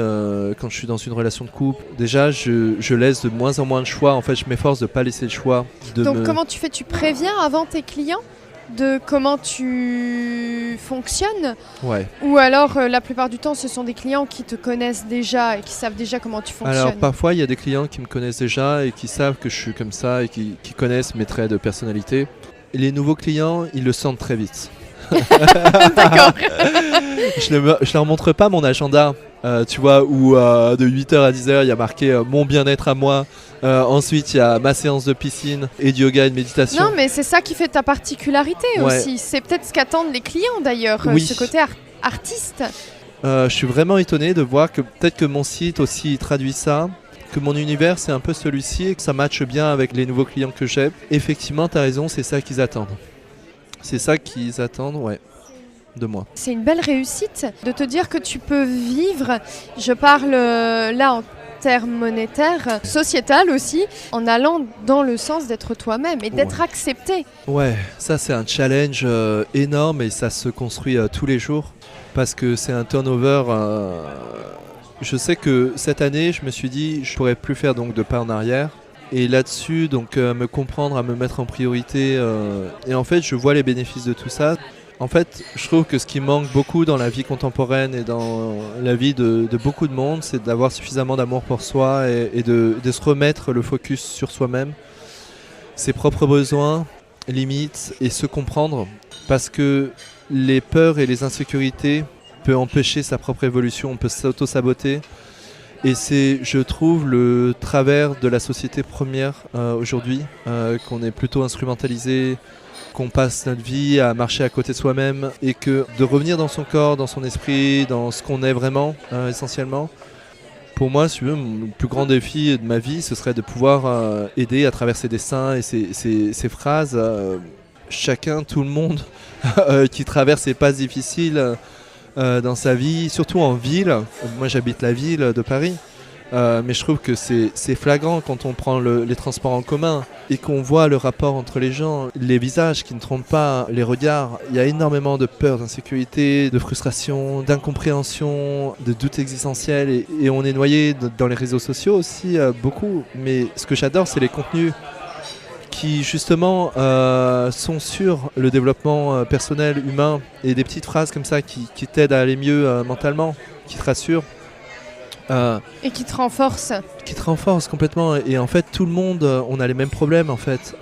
quand je suis dans une relation de couple, déjà je laisse de moins en moins de choix. En fait, je m'efforce de ne pas laisser le choix. Donc comment tu fais? Tu préviens avant tes clients de comment tu fonctionnes? Ouais. Ou alors la plupart du temps ce sont des clients qui te connaissent déjà et qui savent déjà comment tu fonctionnes? Alors parfois il y a des clients qui me connaissent déjà et qui savent que je suis comme ça et qui connaissent mes traits de personnalité. Et les nouveaux clients, ils le sentent très vite. D'accord. Je leur montre pas mon agenda, tu vois, où de 8h à 10h il y a marqué mon bien-être à moi. Ensuite il y a ma séance de piscine et de yoga et de méditation. Non, mais c'est ça qui fait ta particularité Ouais. aussi. C'est peut-être ce qu'attendent les clients d'ailleurs, Oui. ce côté artiste. Je suis vraiment étonné de voir que peut-être que mon site aussi traduit ça, que mon univers c'est un peu celui-ci et que ça matche bien avec les nouveaux clients que j'ai. Effectivement, tu as raison, c'est ça qu'ils attendent. C'est ça qu'ils attendent, ouais, de moi. C'est une belle réussite de te dire que tu peux vivre, je parle là en termes monétaires, sociétal aussi, en allant dans le sens d'être toi-même et d'être accepté. Ouais, ça c'est un challenge énorme et ça se construit tous les jours parce que c'est un turnover. Je sais que cette année, je me suis dit, je pourrais plus faire donc de pas en arrière. Et là-dessus, donc me comprendre, à me mettre en priorité. Et en fait, je vois les bénéfices de tout ça. En fait, je trouve que ce qui manque beaucoup dans la vie contemporaine et dans la vie de beaucoup de monde, c'est d'avoir suffisamment d'amour pour soi et de se remettre le focus sur soi-même, ses propres besoins, limites et se comprendre. Parce que les peurs et les insécurités peuvent empêcher sa propre évolution, on peut s'auto-saboter. Et c'est, je trouve, le travers de la société première aujourd'hui, qu'on est plutôt instrumentalisé, qu'on passe notre vie à marcher à côté de soi-même, et que de revenir dans son corps, dans son esprit, dans ce qu'on est vraiment, essentiellement. Pour moi, si tu veux, le plus grand défi de ma vie, ce serait de pouvoir aider à travers ces dessins et ces phrases, chacun, tout le monde qui traverse ces passes difficiles dans sa vie, surtout en ville. Moi, j'habite la ville de Paris. Mais je trouve que c'est flagrant quand on prend les transports en commun et qu'on voit le rapport entre les gens, les visages qui ne trompent pas, les regards. Il y a énormément de peur, d'insécurité, de frustration, d'incompréhension, de doutes existentiels et on est noyé dans les réseaux sociaux aussi beaucoup. Mais ce que j'adore, c'est les contenus qui justement sont sur le développement personnel, humain et des petites phrases comme ça qui t'aident à aller mieux mentalement, qui te rassurent. Et qui te renforce. Qui te renforce complètement. Et en fait, tout le monde, on a les mêmes problèmes en fait.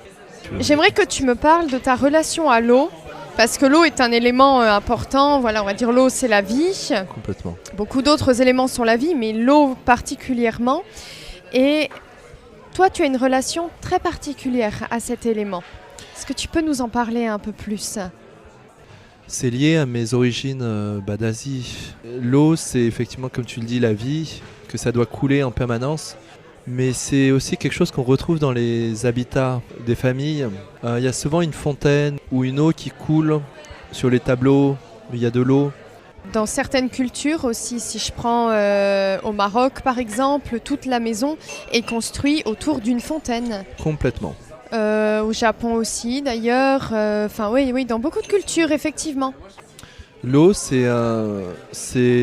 J'aimerais que tu me parles de ta relation à l'eau. Parce que l'eau est un élément important. Voilà, on va dire l'eau, c'est la vie. Complètement. Beaucoup d'autres éléments sont la vie, mais l'eau particulièrement. Et toi, tu as une relation très particulière à cet élément. Est-ce que tu peux nous en parler un peu plus ? C'est lié à mes origines d'Asie. L'eau, c'est effectivement, comme tu le dis, la vie, que ça doit couler en permanence. Mais c'est aussi quelque chose qu'on retrouve dans les habitats des familles. Il y a souvent une fontaine ou une eau qui coule sur les tableaux, il y a de l'eau. Dans certaines cultures aussi, si je prends au Maroc par exemple, toute la maison est construite autour d'une fontaine. Complètement. Au Japon aussi d'ailleurs, oui, dans beaucoup de cultures effectivement. L'eau c'est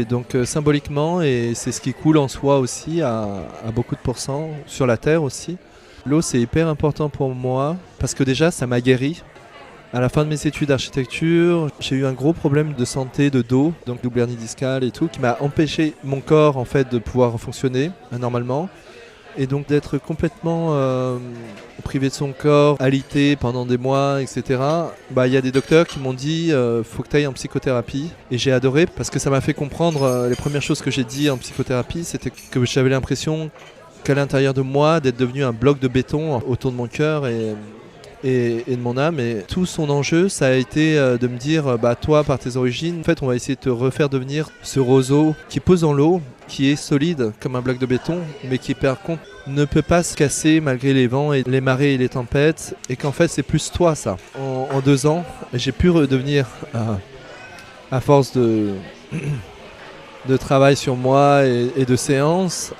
donc symboliquement et c'est ce qui coule en soi aussi à beaucoup de pourcents, sur la terre aussi. L'eau c'est hyper important pour moi parce que déjà ça m'a guéri. À la fin de mes études d'architecture, j'ai eu un gros problème de santé de dos, donc double hernie discale et tout, qui m'a empêché mon corps en fait de pouvoir fonctionner normalement. Et donc d'être complètement privé de son corps, alité pendant des mois, etc. Il y a des docteurs qui m'ont dit faut que tu ailles en psychothérapie. Et j'ai adoré parce que ça m'a fait comprendre, les premières choses que j'ai dit en psychothérapie, c'était que j'avais l'impression qu'à l'intérieur de moi, d'être devenu un bloc de béton autour de mon cœur et de mon âme. Et tout son enjeu, ça a été de me dire, toi, par tes origines, en fait, on va essayer de te refaire devenir ce roseau qui pose dans l'eau, qui est solide comme un bloc de béton, mais qui par contre ne peut pas se casser malgré les vents et les marées et les tempêtes, et qu'en fait c'est plus toi ça. En 2 ans, j'ai pu redevenir, à force de travail sur moi et de séances.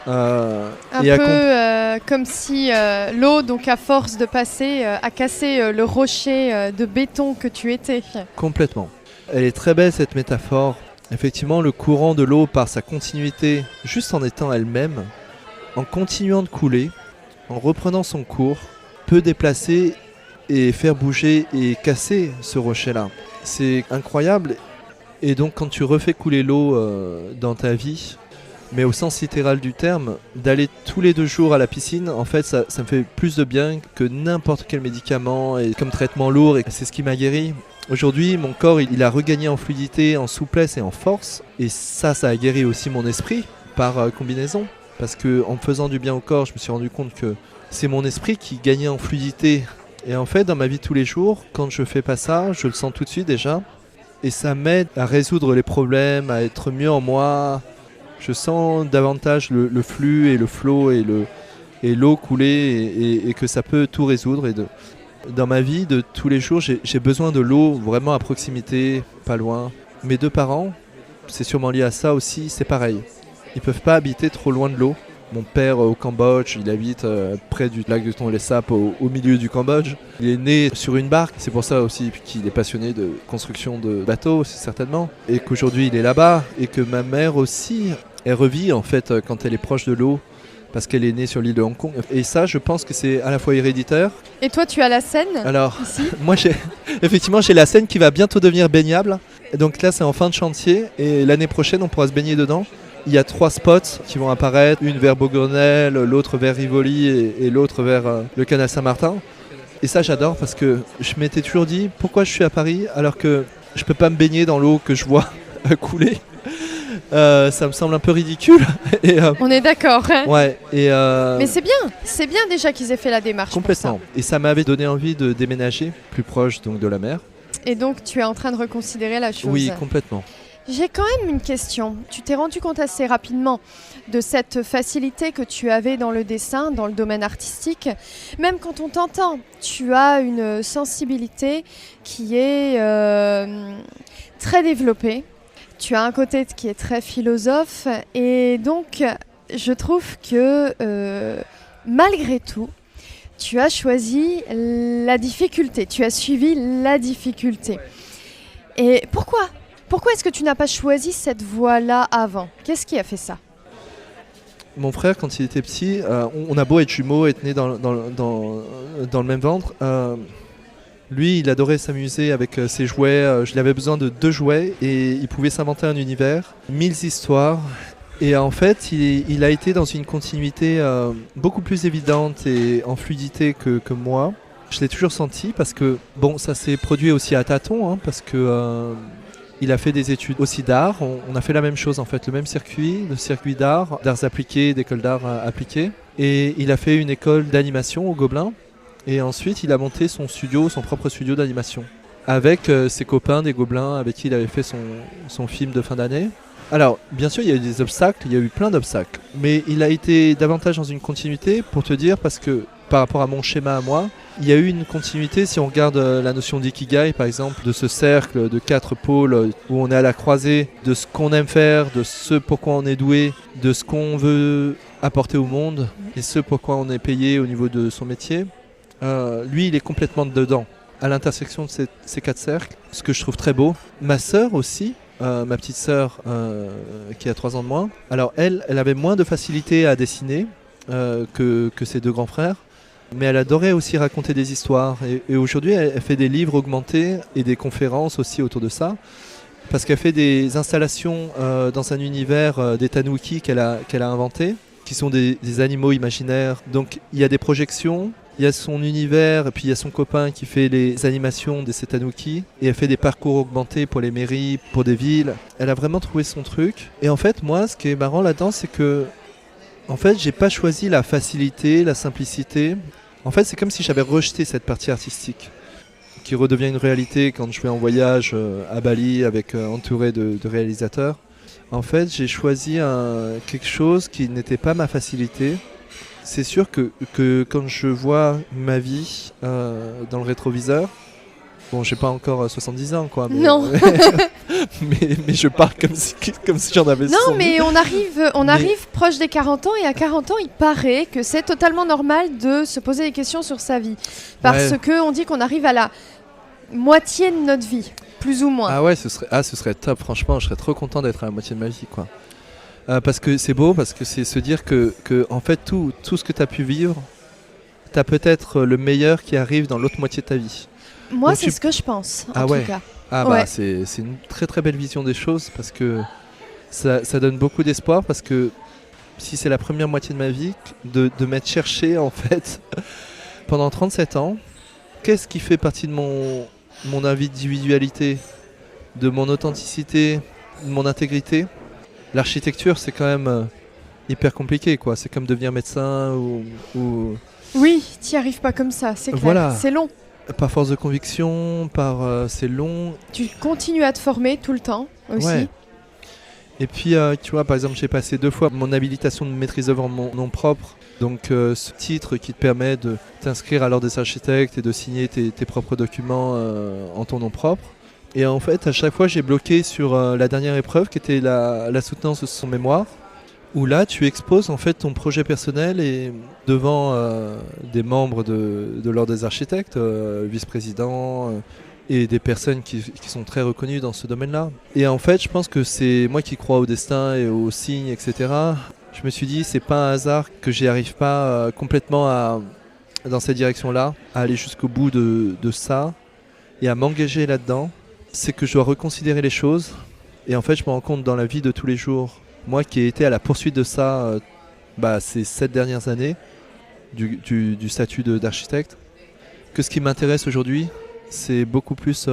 Comme si l'eau, donc à force de passer, a cassé le rocher de béton que tu étais. Complètement. Elle est très belle cette métaphore. Effectivement, le courant de l'eau, par sa continuité, juste en étant elle-même, en continuant de couler, en reprenant son cours, peut déplacer et faire bouger et casser ce rocher-là. C'est incroyable. Et donc quand tu refais couler l'eau dans ta vie, mais au sens littéral du terme, d'aller tous les 2 jours à la piscine, en fait ça me fait plus de bien que n'importe quel médicament et comme traitement lourd, et c'est ce qui m'a guéri. Aujourd'hui, mon corps, il a regagné en fluidité, en souplesse et en force. Et ça a guéri aussi mon esprit par combinaison. Parce qu'en me faisant du bien au corps, je me suis rendu compte que c'est mon esprit qui gagnait en fluidité. Et en fait, dans ma vie de tous les jours, quand je fais pas ça, je le sens tout de suite déjà. Et ça m'aide à résoudre les problèmes, à être mieux en moi. Je sens davantage le flux et le flow et l'eau couler et que ça peut tout résoudre. Dans ma vie de tous les jours, j'ai besoin de l'eau vraiment à proximité, pas loin. Mes 2 parents, c'est sûrement lié à ça aussi, c'est pareil. Ils peuvent pas habiter trop loin de l'eau. Mon père au Cambodge, il habite près du lac de Tonlé Sap au milieu du Cambodge. Il est né sur une barque, c'est pour ça aussi qu'il est passionné de construction de bateaux, certainement. Et qu'aujourd'hui il est là-bas, et que ma mère aussi, elle revit en fait quand elle est proche de l'eau. Parce qu'elle est née sur l'île de Hong Kong. Et ça, je pense que c'est à la fois héréditaire. Et toi, tu as la Seine Alors, ici moi, effectivement, j'ai la Seine qui va bientôt devenir baignable. Et donc là, c'est en fin de chantier. Et l'année prochaine, on pourra se baigner dedans. Il y a 3 spots qui vont apparaître. Une vers Beaugrenelle, l'autre vers Rivoli et l'autre vers le canal Saint-Martin. Et ça, j'adore parce que je m'étais toujours dit, pourquoi je suis à Paris alors que je peux pas me baigner dans l'eau que je vois couler. Ça me semble un peu ridicule. Et, On est d'accord. Hein. ouais, et, Mais c'est bien déjà qu'ils aient fait la démarche. complètement. Et ça m'avait donné envie de déménager plus proche donc, de la mer. Et donc tu es en train de reconsidérer la chose. Oui, complètement. J'ai quand même une question. Tu t'es rendu compte assez rapidement de cette facilité que tu avais dans le dessin, dans le domaine artistique. Même quand on t'entend, tu as une sensibilité qui est très développée. Tu as un côté qui est très philosophe. Et donc, je trouve que malgré tout, tu as choisi la difficulté. Tu as suivi la difficulté. Et pourquoi ? Pourquoi est-ce que tu n'as pas choisi cette voie-là avant ? Qu'est-ce qui a fait ça ? Mon frère, quand il était petit, on a beau être jumeaux, être nés dans le même ventre, lui, il adorait s'amuser avec ses jouets. Il avait besoin de 2 jouets et il pouvait s'inventer un univers, 1000 histoires. Et en fait, il a été dans une continuité beaucoup plus évidente et en fluidité que moi. Je l'ai toujours senti parce que, bon, ça s'est produit aussi à tâtons, hein, parce que... il a fait des études aussi d'art. On a fait la même chose en fait, le même circuit, le circuit d'arts appliqués, d'école d'art appliquée. Et il a fait une école d'animation au Gobelin. Et ensuite, il a monté son studio, son propre studio d'animation. Avec ses copains des Gobelins avec qui il avait fait son film de fin d'année. Alors, bien sûr, il y a eu des obstacles, il y a eu plein d'obstacles. Mais il a été davantage dans une continuité pour te dire, parce que par rapport à mon schéma à moi, il y a eu une continuité si on regarde la notion d'ikigai par exemple, de ce cercle de 4 pôles où on est à la croisée de ce qu'on aime faire, de ce pourquoi on est doué, de ce qu'on veut apporter au monde et ce pourquoi on est payé au niveau de son métier. Lui, il est complètement dedans, à l'intersection de ces 4 cercles, ce que je trouve très beau. Ma sœur aussi, ma petite sœur qui a 3 ans de moins, alors elle avait moins de facilité à dessiner que ses 2 grands frères. Mais elle adorait aussi raconter des histoires. Et aujourd'hui, elle fait des livres augmentés et des conférences aussi autour de ça. Parce qu'elle fait des installations dans un univers des tanuki qu'elle a inventé, qui sont des animaux imaginaires. Donc il y a des projections, il y a son univers, et puis il y a son copain qui fait les animations de ces tanuki. Et elle fait des parcours augmentés pour les mairies, pour des villes. Elle a vraiment trouvé son truc. Et en fait, moi, ce qui est marrant là-dedans, c'est que en fait, j'ai pas choisi la facilité, la simplicité. En fait, c'est comme si j'avais rejeté cette partie artistique qui redevient une réalité quand je vais en voyage à Bali entouré de réalisateurs. En fait, j'ai choisi quelque chose qui n'était pas ma facilité. C'est sûr que quand je vois ma vie dans le rétroviseur, bon, j'ai pas encore 70 ans, quoi. Mais, non. mais je parle comme si j'en avais 70. Non, mais on arrive proche des 40 ans et à 40 ans, il paraît que c'est totalement normal de se poser des questions sur sa vie. Parce que on dit qu'on arrive à la moitié de notre vie, plus ou moins. Ah ouais, ce serait top, franchement, je serais trop content d'être à la moitié de ma vie, quoi. Parce que c'est beau, parce que c'est se dire que en fait, tout ce que tu as pu vivre, tu as peut-être le meilleur qui arrive dans l'autre moitié de ta vie. Moi, c'est ce que je pense, en tout cas. Ah ouais. Bah c'est une très très belle vision des choses parce que ça donne beaucoup d'espoir parce que si c'est la première moitié de ma vie, de m'être cherché en fait pendant 37 ans, qu'est-ce qui fait partie de mon individualité, de mon authenticité, de mon intégrité? L'architecture, c'est quand même hyper compliqué, quoi. C'est comme devenir médecin ou... Oui, t'y arrives pas comme ça, c'est clair. Voilà. C'est long. Par force de conviction, c'est long. Tu continues à te former tout le temps aussi. Ouais. Et puis, tu vois, par exemple, j'ai passé 2 fois mon habilitation de maîtrise d'œuvre en mon nom propre. Donc, ce titre qui te permet de t'inscrire à l'ordre des architectes et de signer tes propres documents en ton nom propre. Et en fait, à chaque fois, j'ai bloqué sur la dernière épreuve qui était la soutenance de son mémoire. Où là, tu exposes en fait ton projet personnel et devant des membres de l'ordre des architectes, vice-présidents et des personnes qui sont très reconnues dans ce domaine-là. Et en fait, je pense que c'est moi qui crois au destin et aux signes, etc. Je me suis dit, c'est pas un hasard que j'y arrive pas complètement dans cette direction-là, à aller jusqu'au bout de ça et à m'engager là-dedans. C'est que je dois reconsidérer les choses. Et en fait, je me rends compte dans la vie de tous les jours. Moi qui ai été à la poursuite de ça ces 7 dernières années, du statut d'architecte, que ce qui m'intéresse aujourd'hui, c'est beaucoup plus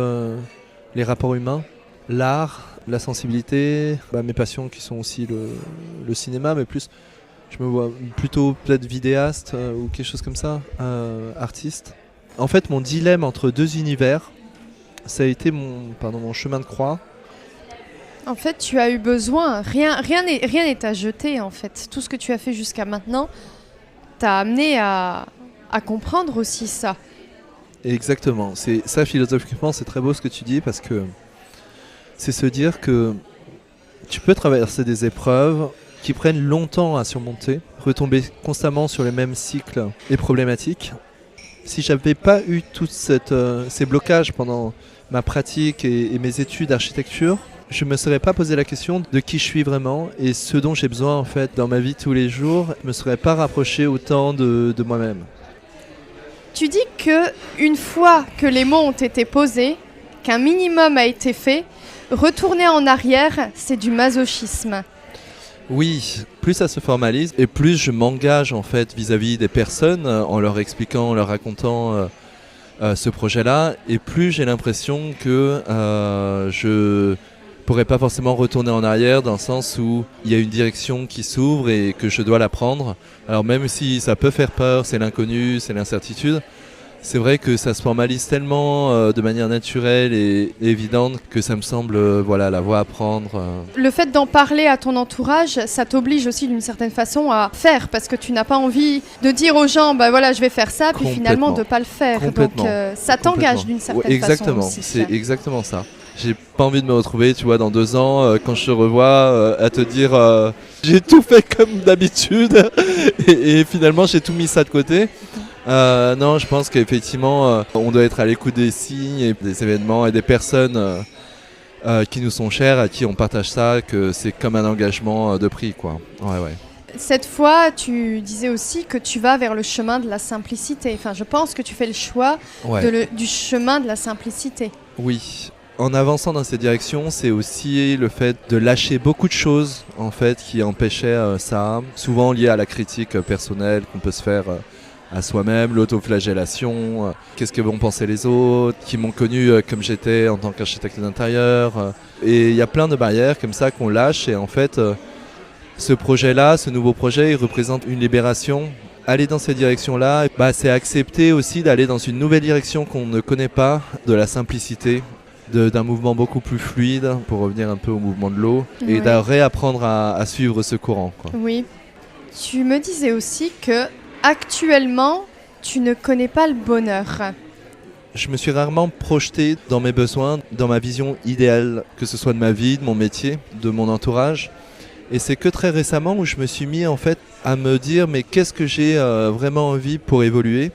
les rapports humains, l'art la sensibilité, mes passions qui sont aussi le cinéma, mais plus, je me vois plutôt peut-être vidéaste ou quelque chose comme ça, artiste. En fait, mon dilemme entre deux univers, ça a été mon chemin de croix. En fait, tu as eu besoin, rien n'est à jeter en fait. Tout ce que tu as fait jusqu'à maintenant t'a amené à comprendre aussi ça. Exactement. C'est ça, philosophiquement, c'est très beau ce que tu dis, parce que c'est se dire que tu peux traverser des épreuves qui prennent longtemps à surmonter, retomber constamment sur les mêmes cycles et problématiques. Si j'avais pas eu tous ces blocages pendant ma pratique et mes études d'architecture, je me serais pas posé la question de qui je suis vraiment et ce dont j'ai besoin en fait dans ma vie tous les jours. Je me serais pas rapproché autant de moi-même. Tu dis que une fois que les mots ont été posés, qu'un minimum a été fait, retourner en arrière, c'est du masochisme. Oui, plus ça se formalise et plus je m'engage en fait vis-à-vis des personnes en leur expliquant, en leur racontant ce projet-là, et plus j'ai l'impression que je pourrais pas forcément retourner en arrière, dans le sens où il y a une direction qui s'ouvre et que je dois la prendre. Alors même si ça peut faire peur, c'est l'inconnu, c'est l'incertitude, c'est vrai que ça se formalise tellement de manière naturelle et évidente que ça me semble la voie à prendre. Le fait d'en parler à ton entourage, ça t'oblige aussi d'une certaine façon à faire, parce que tu n'as pas envie de dire aux gens je vais faire ça, puis finalement de ne pas le faire. Donc ça t'engage d'une certaine exactement. façon aussi. C'est exactement ça. J'ai pas envie de me retrouver, tu vois, dans 2 ans, quand je te revois, à te dire j'ai tout fait comme d'habitude et finalement j'ai tout mis ça de côté. Non, je pense qu'effectivement, on doit être à l'écoute des signes et des événements et des personnes qui nous sont chères, à qui on partage ça, que c'est comme un engagement de prix, quoi. Ouais. Cette fois, tu disais aussi que tu vas vers le chemin de la simplicité. Enfin, je pense que tu fais le choix du chemin de la simplicité. Oui. En avançant dans cette direction, c'est aussi le fait de lâcher beaucoup de choses en fait qui empêchaient ça, souvent liées à la critique personnelle qu'on peut se faire à soi-même, l'autoflagellation, qu'est-ce que vont penser les autres, qui m'ont connu comme j'étais en tant qu'architecte d'intérieur. Et il y a plein de barrières comme ça qu'on lâche, et en fait ce projet-là, ce nouveau projet, il représente une libération. Aller dans cette direction-là, c'est accepter aussi d'aller dans une nouvelle direction qu'on ne connaît pas, de la simplicité, d'un mouvement beaucoup plus fluide, pour revenir un peu au mouvement de l'eau, et de réapprendre à suivre ce courant, quoi. Oui. Tu me disais aussi que actuellement, tu ne connais pas le bonheur. Je me suis rarement projeté dans mes besoins, dans ma vision idéale, que ce soit de ma vie, de mon métier, de mon entourage. Et c'est que très récemment où je me suis mis en fait à me dire mais qu'est-ce que j'ai vraiment envie pour évoluer.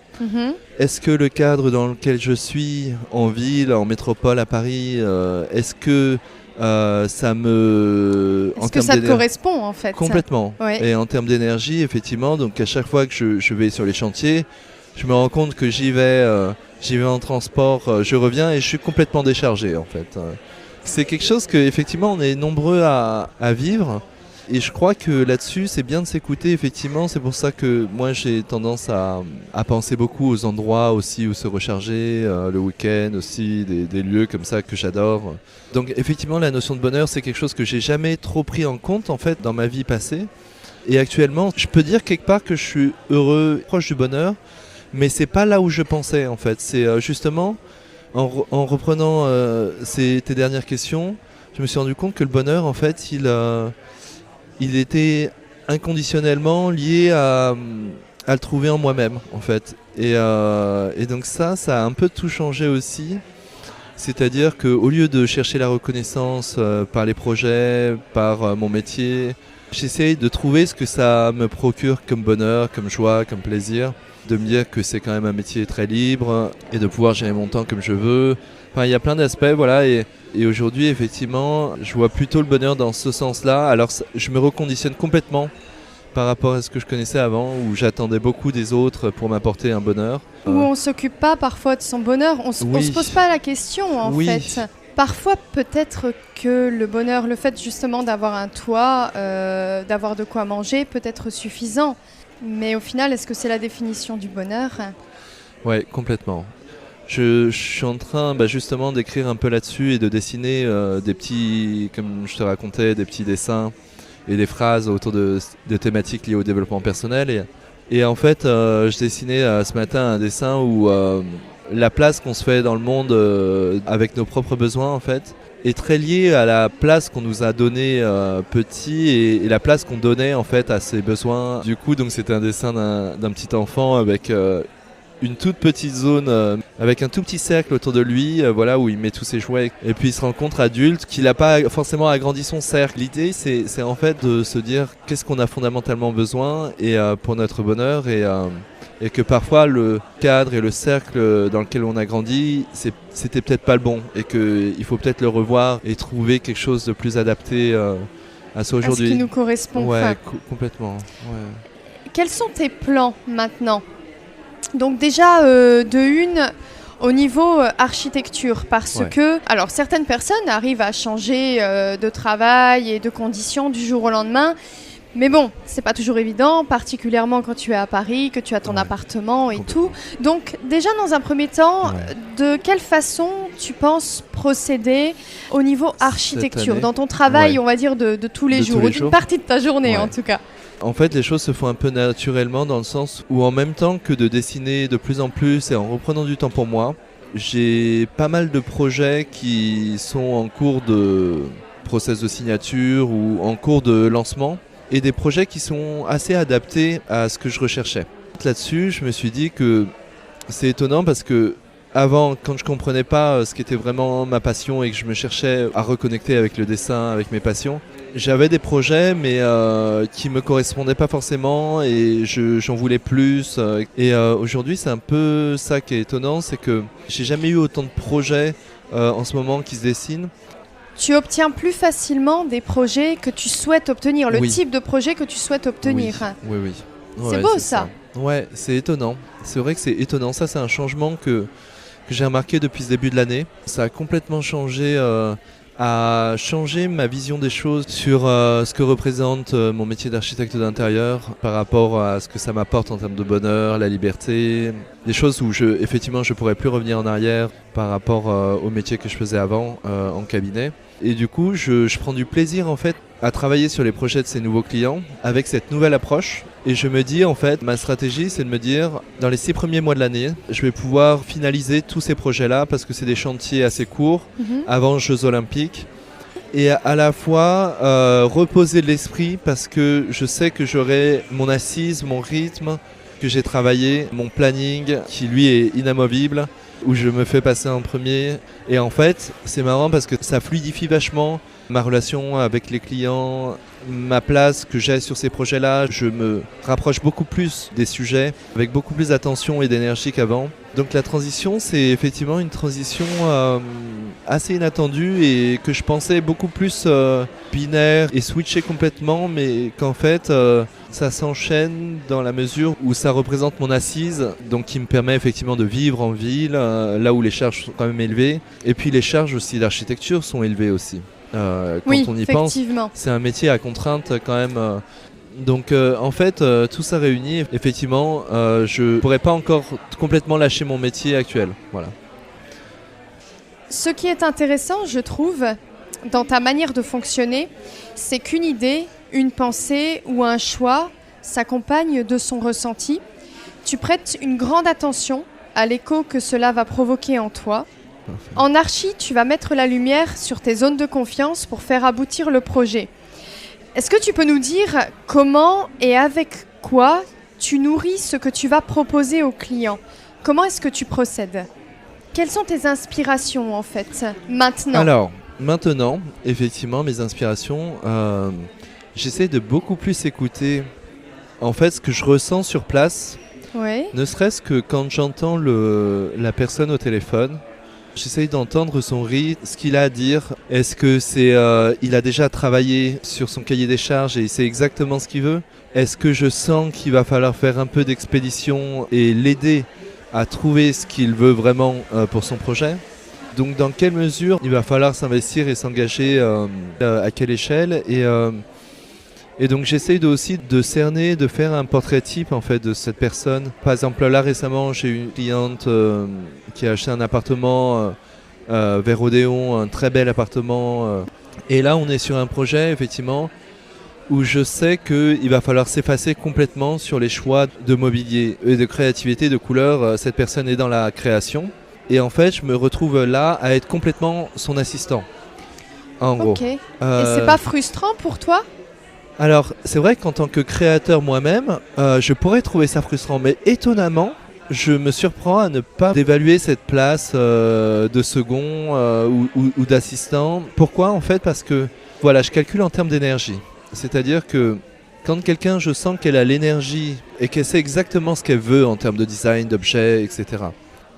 Est-ce que le cadre dans lequel je suis, en ville, en métropole, à Paris, est-ce que ça me... Est-ce que ça te correspond en fait? Complètement. Ouais. Et en termes d'énergie, effectivement, donc à chaque fois que je vais sur les chantiers, je me rends compte que j'y vais en transport, je reviens et je suis complètement déchargé en fait. C'est quelque chose que effectivement on est nombreux à vivre. Et je crois que là-dessus, c'est bien de s'écouter, effectivement. C'est pour ça que moi, j'ai tendance à penser beaucoup aux endroits aussi où se recharger, le week-end aussi, des lieux comme ça que j'adore. Donc effectivement, la notion de bonheur, c'est quelque chose que j'ai jamais trop pris en compte, en fait, dans ma vie passée. Et actuellement, je peux dire quelque part que je suis heureux, proche du bonheur, mais c'est pas là où je pensais, en fait. C'est justement, en reprenant tes dernières questions, je me suis rendu compte que le bonheur, en fait, il était inconditionnellement lié à le trouver en moi-même, en fait. Et donc ça a un peu tout changé aussi. C'est-à-dire qu'au lieu de chercher la reconnaissance par les projets, par mon métier, j'essaye de trouver ce que ça me procure comme bonheur, comme joie, comme plaisir. De me dire que c'est quand même un métier très libre et de pouvoir gérer mon temps comme je veux. Enfin, il y a plein d'aspects, voilà. Et aujourd'hui, effectivement, je vois plutôt le bonheur dans ce sens-là. Alors, je me reconditionne complètement par rapport à ce que je connaissais avant, où j'attendais beaucoup des autres pour m'apporter un bonheur. Où on ne s'occupe pas parfois de son bonheur, on ne se pose pas la question, en fait. Parfois, peut-être que le bonheur, le fait justement d'avoir un toit, d'avoir de quoi manger, peut être suffisant. Mais au final, est-ce que c'est la définition du bonheur ? Ouais, complètement. Je suis en train justement d'écrire un peu là-dessus et de dessiner des petits, comme je te racontais, des petits dessins et des phrases autour de thématiques liées au développement personnel. Et en fait, je dessinais ce matin un dessin où la place qu'on se fait dans le monde avec nos propres besoins, en fait, est très liée à la place qu'on nous a donnée petit et la place qu'on donnait en fait à ses besoins. Du coup, donc c'était un dessin d'un petit enfant avec une toute petite zone avec un tout petit cercle autour de lui, voilà, où il met tous ses jouets. Et puis il se rencontre adulte, qu'il n'a pas forcément agrandi son cercle. L'idée, c'est en fait de se dire qu'est-ce qu'on a fondamentalement besoin et pour notre bonheur et que parfois le cadre et le cercle dans lequel on a grandi, c'était peut-être pas le bon et qu'il faut peut-être le revoir et trouver quelque chose de plus adapté à ça aujourd'hui. À ce qui nous correspond. Ouais, complètement. Ouais. Quels sont tes plans maintenant ? Donc déjà, au niveau architecture, parce que alors certaines personnes arrivent à changer de travail et de conditions du jour au lendemain, mais bon, c'est pas toujours évident, particulièrement quand tu es à Paris, que tu as ton appartement et tout. Donc déjà, dans un premier temps, de quelle façon tu penses procéder au niveau architecture, dans ton travail, on va dire, de tous les jours, ou d'une partie de ta journée en tout cas? En fait, les choses se font un peu naturellement dans le sens où en même temps que de dessiner de plus en plus et en reprenant du temps pour moi, j'ai pas mal de projets qui sont en cours de process de signature ou en cours de lancement et des projets qui sont assez adaptés à ce que je recherchais. Là-dessus, je me suis dit que c'est étonnant parce que avant, quand je comprenais pas ce qui était vraiment ma passion et que je me cherchais à reconnecter avec le dessin, avec mes passions, j'avais des projets mais qui me correspondaient pas forcément et j'en voulais plus. Et aujourd'hui, c'est un peu ça qui est étonnant, c'est que j'ai jamais eu autant de projets en ce moment qui se dessinent. Tu obtiens plus facilement des projets que tu souhaites obtenir, le type de projet que tu souhaites obtenir. Oui. C'est beau ça. Ouais, c'est étonnant. C'est vrai que c'est étonnant. Ça, c'est un changement que j'ai remarqué depuis ce début de l'année. Ça a complètement changé, a changé ma vision des choses sur ce que représente mon métier d'architecte d'intérieur par rapport à ce que ça m'apporte en termes de bonheur, la liberté, des choses où effectivement je pourrais plus revenir en arrière par rapport au métier que je faisais avant en cabinet. Et du coup, je prends du plaisir en fait à travailler sur les projets de ces nouveaux clients avec cette nouvelle approche. Et je me dis en fait, ma stratégie c'est de me dire, dans les 6 premiers mois de l'année, je vais pouvoir finaliser tous ces projets-là parce que c'est des chantiers assez courts avant les Jeux Olympiques. Et à la fois reposer l'esprit parce que je sais que j'aurai mon assise, mon rythme, que j'ai travaillé, mon planning qui lui est inamovible, où je me fais passer en premier. Et en fait, c'est marrant parce que ça fluidifie vachement ma relation avec les clients, ma place que j'ai sur ces projets-là. Je me rapproche beaucoup plus des sujets, avec beaucoup plus d'attention et d'énergie qu'avant. Donc la transition, c'est effectivement une transition assez inattendue et que je pensais beaucoup plus binaire et switché complètement, mais qu'en fait ça s'enchaîne dans la mesure où ça représente mon assise, donc qui me permet effectivement de vivre en ville, là où les charges sont quand même élevées, et puis les charges aussi d'architecture sont élevées aussi. Quand on y pense, c'est un métier à contrainte quand même. Donc en fait, tout ça réuni, effectivement, je pourrais pas encore complètement lâcher mon métier actuel. Voilà. Ce qui est intéressant, je trouve, dans ta manière de fonctionner, c'est qu'une idée, une pensée ou un choix s'accompagne de son ressenti. Tu prêtes une grande attention à l'écho que cela va provoquer en toi. Parfait. En archi, tu vas mettre la lumière sur tes zones de confiance pour faire aboutir le projet. Est-ce que tu peux nous dire comment et avec quoi tu nourris ce que tu vas proposer aux clients ? Comment est-ce que tu procèdes ? Quelles sont tes inspirations en fait, maintenant ? Alors, maintenant, effectivement, mes inspirations, j'essaie de beaucoup plus écouter en fait ce que je ressens sur place. Ouais. Ne serait-ce que quand j'entends la personne au téléphone, j'essaye d'entendre son rythme, ce qu'il a à dire. Est-ce que c'est il a déjà travaillé sur son cahier des charges et il sait exactement ce qu'il veut ? Est-ce que je sens qu'il va falloir faire un peu d'expédition et l'aider à trouver ce qu'il veut vraiment pour son projet ? Donc dans quelle mesure il va falloir s'investir et s'engager, à quelle échelle ? Et donc j'essaye aussi de cerner, de faire un portrait type en fait de cette personne. Par exemple là récemment j'ai une cliente qui a acheté un appartement vers Odéon, un très bel appartement. Et là on est sur un projet effectivement où je sais qu'il va falloir s'effacer complètement sur les choix de mobilier et de créativité, de couleurs. Cette personne est dans la création. Et en fait je me retrouve là à être complètement son assistant. En gros. Et c'est pas frustrant pour toi ? Alors, c'est vrai qu'en tant que créateur moi-même, je pourrais trouver ça frustrant, mais étonnamment, je me surprends à ne pas évaluer cette place de second ou d'assistant. Pourquoi ? En fait, parce que voilà, je calcule en termes d'énergie. C'est-à-dire que quand quelqu'un, je sens qu'elle a l'énergie et qu'elle sait exactement ce qu'elle veut en termes de design, d'objets, etc.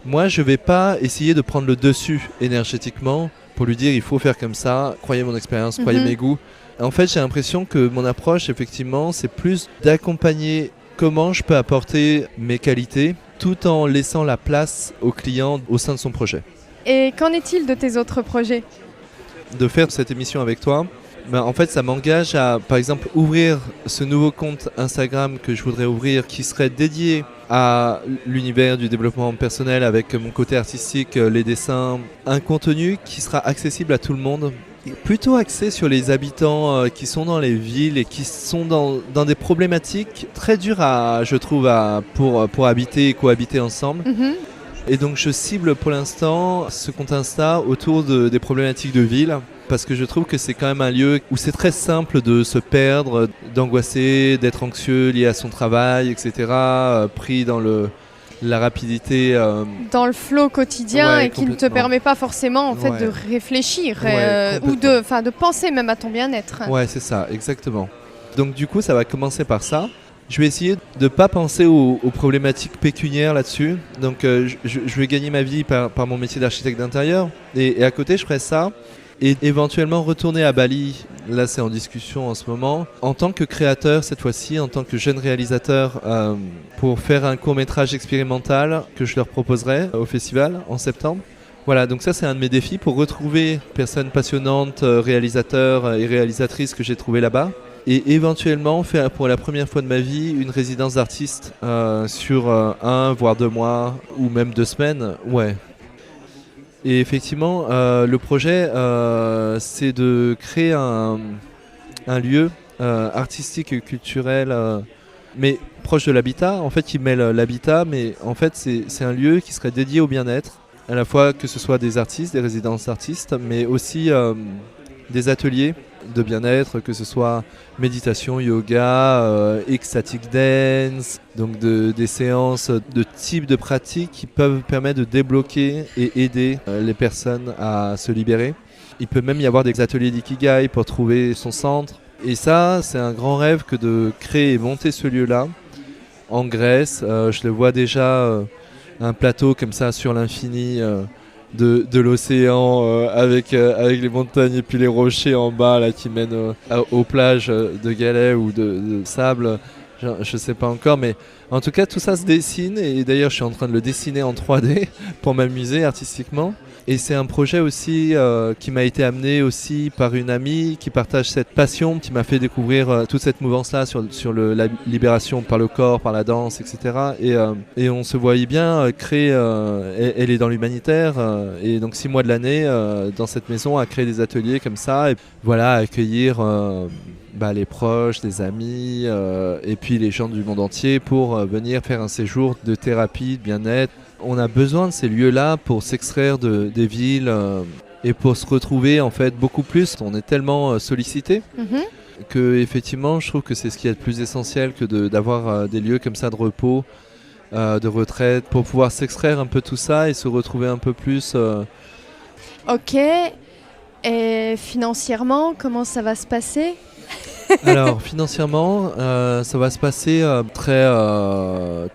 Moi, je ne vais pas essayer de prendre le dessus énergétiquement pour lui dire il faut faire comme ça, croyez mon expérience, croyez mes goûts. En fait, j'ai l'impression que mon approche, effectivement, c'est plus d'accompagner comment je peux apporter mes qualités tout en laissant la place au client au sein de son projet. Et qu'en est-il de tes autres projets ? De faire cette émission avec toi, en fait, ça m'engage à, par exemple, ouvrir ce nouveau compte Instagram que je voudrais ouvrir qui serait dédié à l'univers du développement personnel avec mon côté artistique, les dessins, un contenu qui sera accessible à tout le monde. Plutôt axé sur les habitants qui sont dans les villes et qui sont dans des problématiques très dures je trouve, pour habiter et cohabiter ensemble. Et donc je cible pour l'instant ce compte Insta autour des problématiques de ville parce que je trouve que c'est quand même un lieu où c'est très simple de se perdre, d'angoisser, d'être anxieux lié à son travail, etc. Pris dans la rapidité dans le flow quotidien et qui ne te permet pas forcément en fait de réfléchir ou de penser même à ton bien-être. Ouais, c'est ça, exactement. Donc du coup, ça va commencer par ça. Je vais essayer de ne pas penser aux problématiques pécuniaires là-dessus. Donc je vais gagner ma vie par mon métier d'architecte d'intérieur et à côté, je ferai ça et éventuellement retourner à Bali. Là, c'est en discussion en ce moment. En tant que créateur, cette fois-ci, en tant que jeune réalisateur, pour faire un court-métrage expérimental que je leur proposerai au festival en septembre. Voilà, donc ça, c'est un de mes défis pour retrouver personnes passionnantes, réalisateurs et réalisatrices que j'ai trouvées là-bas. Et éventuellement faire pour la première fois de ma vie une résidence d'artiste sur 1 voire 2 mois ou même 2 semaines. Ouais. Et effectivement, le projet, c'est de créer un lieu artistique et culturel, mais proche de l'habitat. En fait, il mêle l'habitat, mais en fait, c'est un lieu qui serait dédié au bien-être, à la fois que ce soit des artistes, des résidences d'artistes, mais aussi des ateliers de bien-être, que ce soit méditation, yoga, ecstatic dance, donc des séances de type de pratiques qui peuvent permettre de débloquer et aider les personnes à se libérer. Il peut même y avoir des ateliers d'ikigai pour trouver son centre. Et ça, c'est un grand rêve que de créer et monter ce lieu-là en Grèce. Je le vois déjà, un plateau comme ça sur l'infini, de l'océan avec les montagnes et puis les rochers en bas là, qui mènent aux plages de galets ou de sable. Je sais pas encore, mais en tout cas tout ça se dessine et d'ailleurs je suis en train de le dessiner en 3D pour m'amuser artistiquement. Et c'est un projet aussi qui m'a été amené aussi par une amie qui partage cette passion, qui m'a fait découvrir toute cette mouvance-là sur la libération par le corps, par la danse, etc. Et on se voyait bien créer, elle est dans l'humanitaire, et donc 6 mois de l'année dans cette maison à créer des ateliers comme ça, et voilà, à accueillir les proches, des amis, et puis les gens du monde entier pour venir faire un séjour de thérapie, de bien-être. On a besoin de ces lieux-là pour s'extraire des villes et pour se retrouver en fait beaucoup plus. On est tellement sollicité que effectivement, je trouve que c'est ce qui est le plus essentiel que d'avoir des lieux comme ça de repos, de retraite, pour pouvoir s'extraire un peu tout ça et se retrouver un peu plus. Ok. Et financièrement, comment ça va se passer ? Alors financièrement, ça va se passer très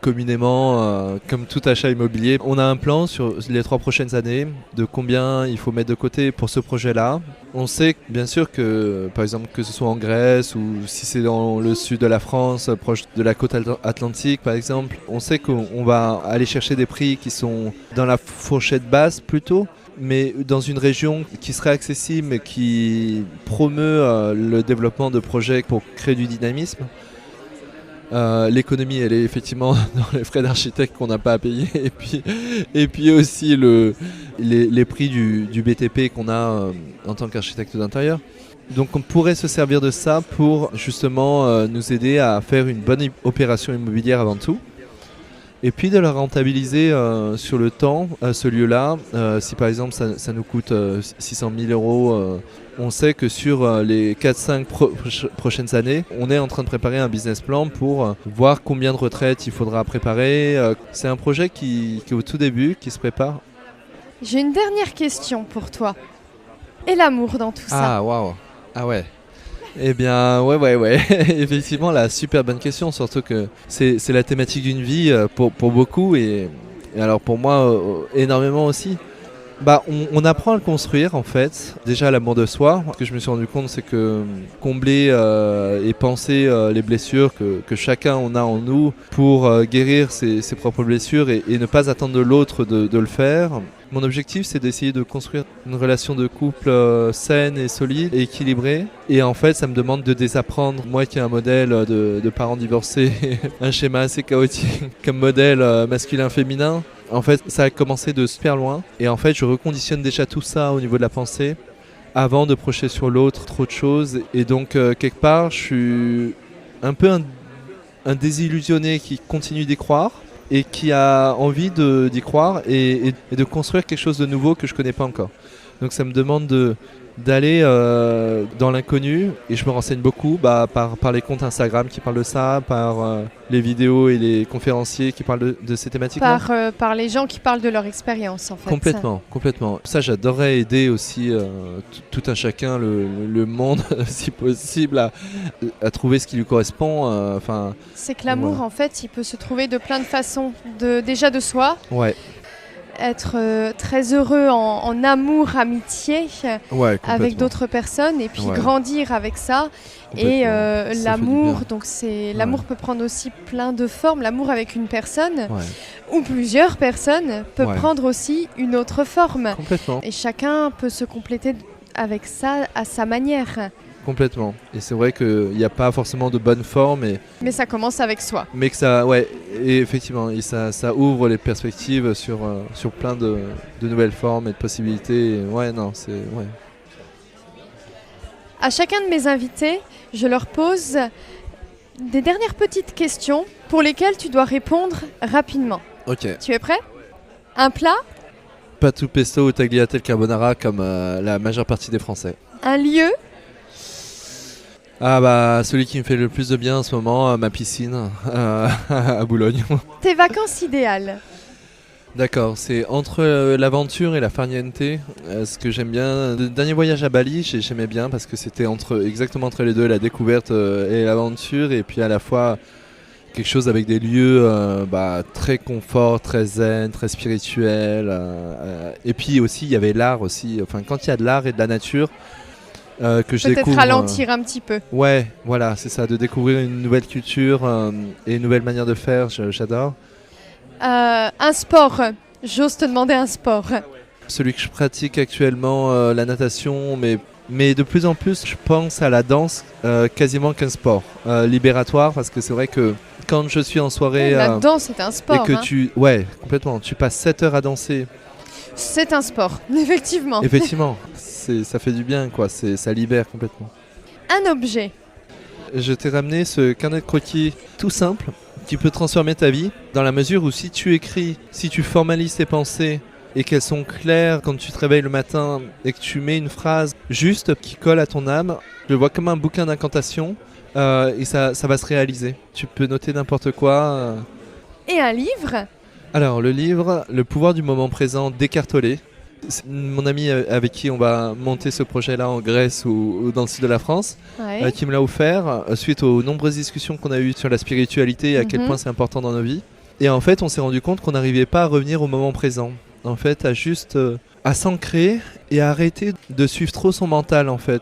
communément, comme tout achat immobilier. On a un plan sur les 3 prochaines années de combien il faut mettre de côté pour ce projet-là. On sait bien sûr que, par exemple, que ce soit en Grèce ou si c'est dans le sud de la France, proche de la côte atlantique par exemple, on sait qu'on va aller chercher des prix qui sont dans la fourchette basse plutôt. mais dans une région qui serait accessible et qui promeut le développement de projets pour créer du dynamisme. L'économie, elle est effectivement dans les frais d'architecte qu'on n'a pas à payer, et puis aussi les prix du BTP qu'on a en tant qu'architecte d'intérieur. Donc on pourrait se servir de ça pour justement nous aider à faire une bonne opération immobilière avant tout. Et puis de la rentabiliser sur le temps, ce lieu-là. Si par exemple ça nous coûte 600 000 euros, on sait que sur les 4-5 prochaines années, on est en train de préparer un business plan pour voir combien de retraites il faudra préparer. C'est un projet qui est au tout début, qui se prépare. J'ai une dernière question pour toi. Et l'amour dans tout ça? Ah, waouh! Ah ouais. Eh bien, ouais. Effectivement, la super bonne question, surtout que c'est la thématique d'une vie pour beaucoup et alors pour moi énormément aussi. Bah, on apprend à le construire en fait, déjà l'amour de soi. Ce que je me suis rendu compte, c'est que combler et penser les blessures que chacun on a en nous pour guérir ses propres blessures et ne pas attendre de l'autre de le faire. Mon objectif, c'est d'essayer de construire une relation de couple saine et solide et équilibrée. Et en fait, ça me demande de désapprendre. Moi qui ai un modèle de parents divorcés, un schéma assez chaotique comme modèle masculin-féminin, en fait, ça a commencé de super loin. Et en fait, je reconditionne déjà tout ça au niveau de la pensée avant de projeter sur l'autre trop de choses. Et donc, quelque part, je suis un peu un désillusionné qui continue d'y croire et qui a envie d'y croire et de construire quelque chose de nouveau que je ne connais pas encore. Donc ça me demande d'aller dans l'inconnu et je me renseigne beaucoup par les comptes Instagram qui parlent de ça, par les vidéos et les conférenciers qui parlent de ces thématiques-là. Par les gens qui parlent de leur expérience en fait. Complètement. Ça, j'adorerais aider aussi tout un chacun, le monde, si possible, à trouver ce qui lui correspond. C'est que l'amour, en fait, il peut se trouver de plein de façons. Déjà de soi. Ouais. Être très heureux en amour, amitié avec d'autres personnes et puis grandir avec ça. Et l'amour, donc l'amour peut prendre aussi plein de formes. L'amour avec une personne ou plusieurs personnes peut prendre aussi une autre forme. Complètement. Et chacun peut se compléter avec ça à sa manière. Complètement. Et c'est vrai qu'il n'y a pas forcément de bonne forme. Mais ça commence avec soi. Mais que ça, et effectivement, et ça ouvre les perspectives sur plein de nouvelles formes et de possibilités. À chacun de mes invités, je leur pose des dernières petites questions pour lesquelles tu dois répondre rapidement. Ok. Tu es prêt? Un plat? Pâte pesto ou tagliatelle carbonara comme la majeure partie des Français. Un lieu? Celui qui me fait le plus de bien en ce moment, ma piscine à Boulogne. Tes vacances idéales? D'accord, c'est entre l'aventure et la farniente. Ce que j'aime bien, le dernier voyage à Bali, j'aimais bien parce que c'était exactement entre les deux, la découverte et l'aventure, et puis à la fois quelque chose avec des lieux très confort, très zen, très spirituel. Et puis aussi, il y avait l'art aussi. Enfin, quand il y a de l'art et de la nature, que je découvre. Peut-être ralentir un petit peu. Ouais, voilà, c'est ça, de découvrir une nouvelle culture et une nouvelle manière de faire, j'adore. Un sport, j'ose te demander un sport. Celui que je pratique actuellement, la natation, mais de plus en plus, je pense à la danse quasiment qu'un sport libératoire, parce que c'est vrai que quand je suis en soirée... la danse, c'est un sport. Et que complètement, tu passes 7 heures à danser. C'est un sport, effectivement. Effectivement, ça fait du bien, quoi. Ça libère complètement. Un objet. Je t'ai ramené ce carnet de croquis tout simple qui peut transformer ta vie dans la mesure où si tu écris, si tu formalises tes pensées et qu'elles sont claires quand tu te réveilles le matin et que tu mets une phrase juste qui colle à ton âme, je le vois comme un bouquin d'incantation et ça va se réaliser. Tu peux noter n'importe quoi. Et un livre? Alors le livre, Le pouvoir du moment présent d'Eckhart Tolle. C'est mon ami avec qui on va monter ce projet-là en Grèce ou dans le sud de la France, qui me l'a offert suite aux nombreuses discussions qu'on a eues sur la spiritualité et à quel point c'est important dans nos vies. Et en fait, on s'est rendu compte qu'on n'arrivait pas à revenir au moment présent. En fait, à s'ancrer et à arrêter de suivre trop son mental, en fait.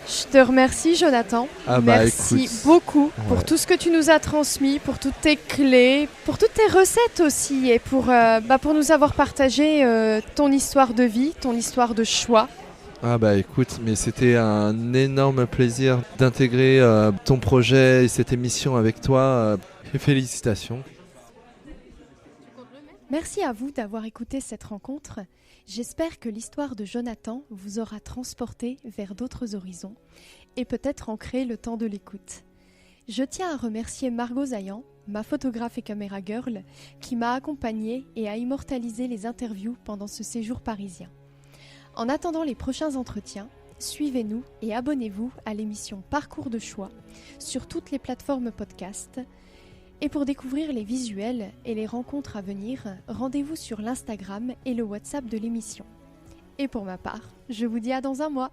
Je te remercie Jonathan. Merci écoute, beaucoup pour tout ce que tu nous as transmis, pour toutes tes clés, pour toutes tes recettes aussi et pour nous avoir partagé ton histoire de vie, ton histoire de choix. Écoute, mais c'était un énorme plaisir d'intégrer ton projet et cette émission avec toi. Félicitations. Merci à vous d'avoir écouté cette rencontre. J'espère que l'histoire de Jonathan vous aura transporté vers d'autres horizons et peut-être ancré le temps de l'écoute. Je tiens à remercier Margot Zayan, ma photographe et caméra girl, qui m'a accompagnée et a immortalisé les interviews pendant ce séjour parisien. En attendant les prochains entretiens, suivez-nous et abonnez-vous à l'émission Parcours de choix sur toutes les plateformes podcast. Et pour découvrir les visuels et les rencontres à venir, rendez-vous sur l'Instagram et le WhatsApp de l'émission. Et pour ma part, je vous dis à dans un mois.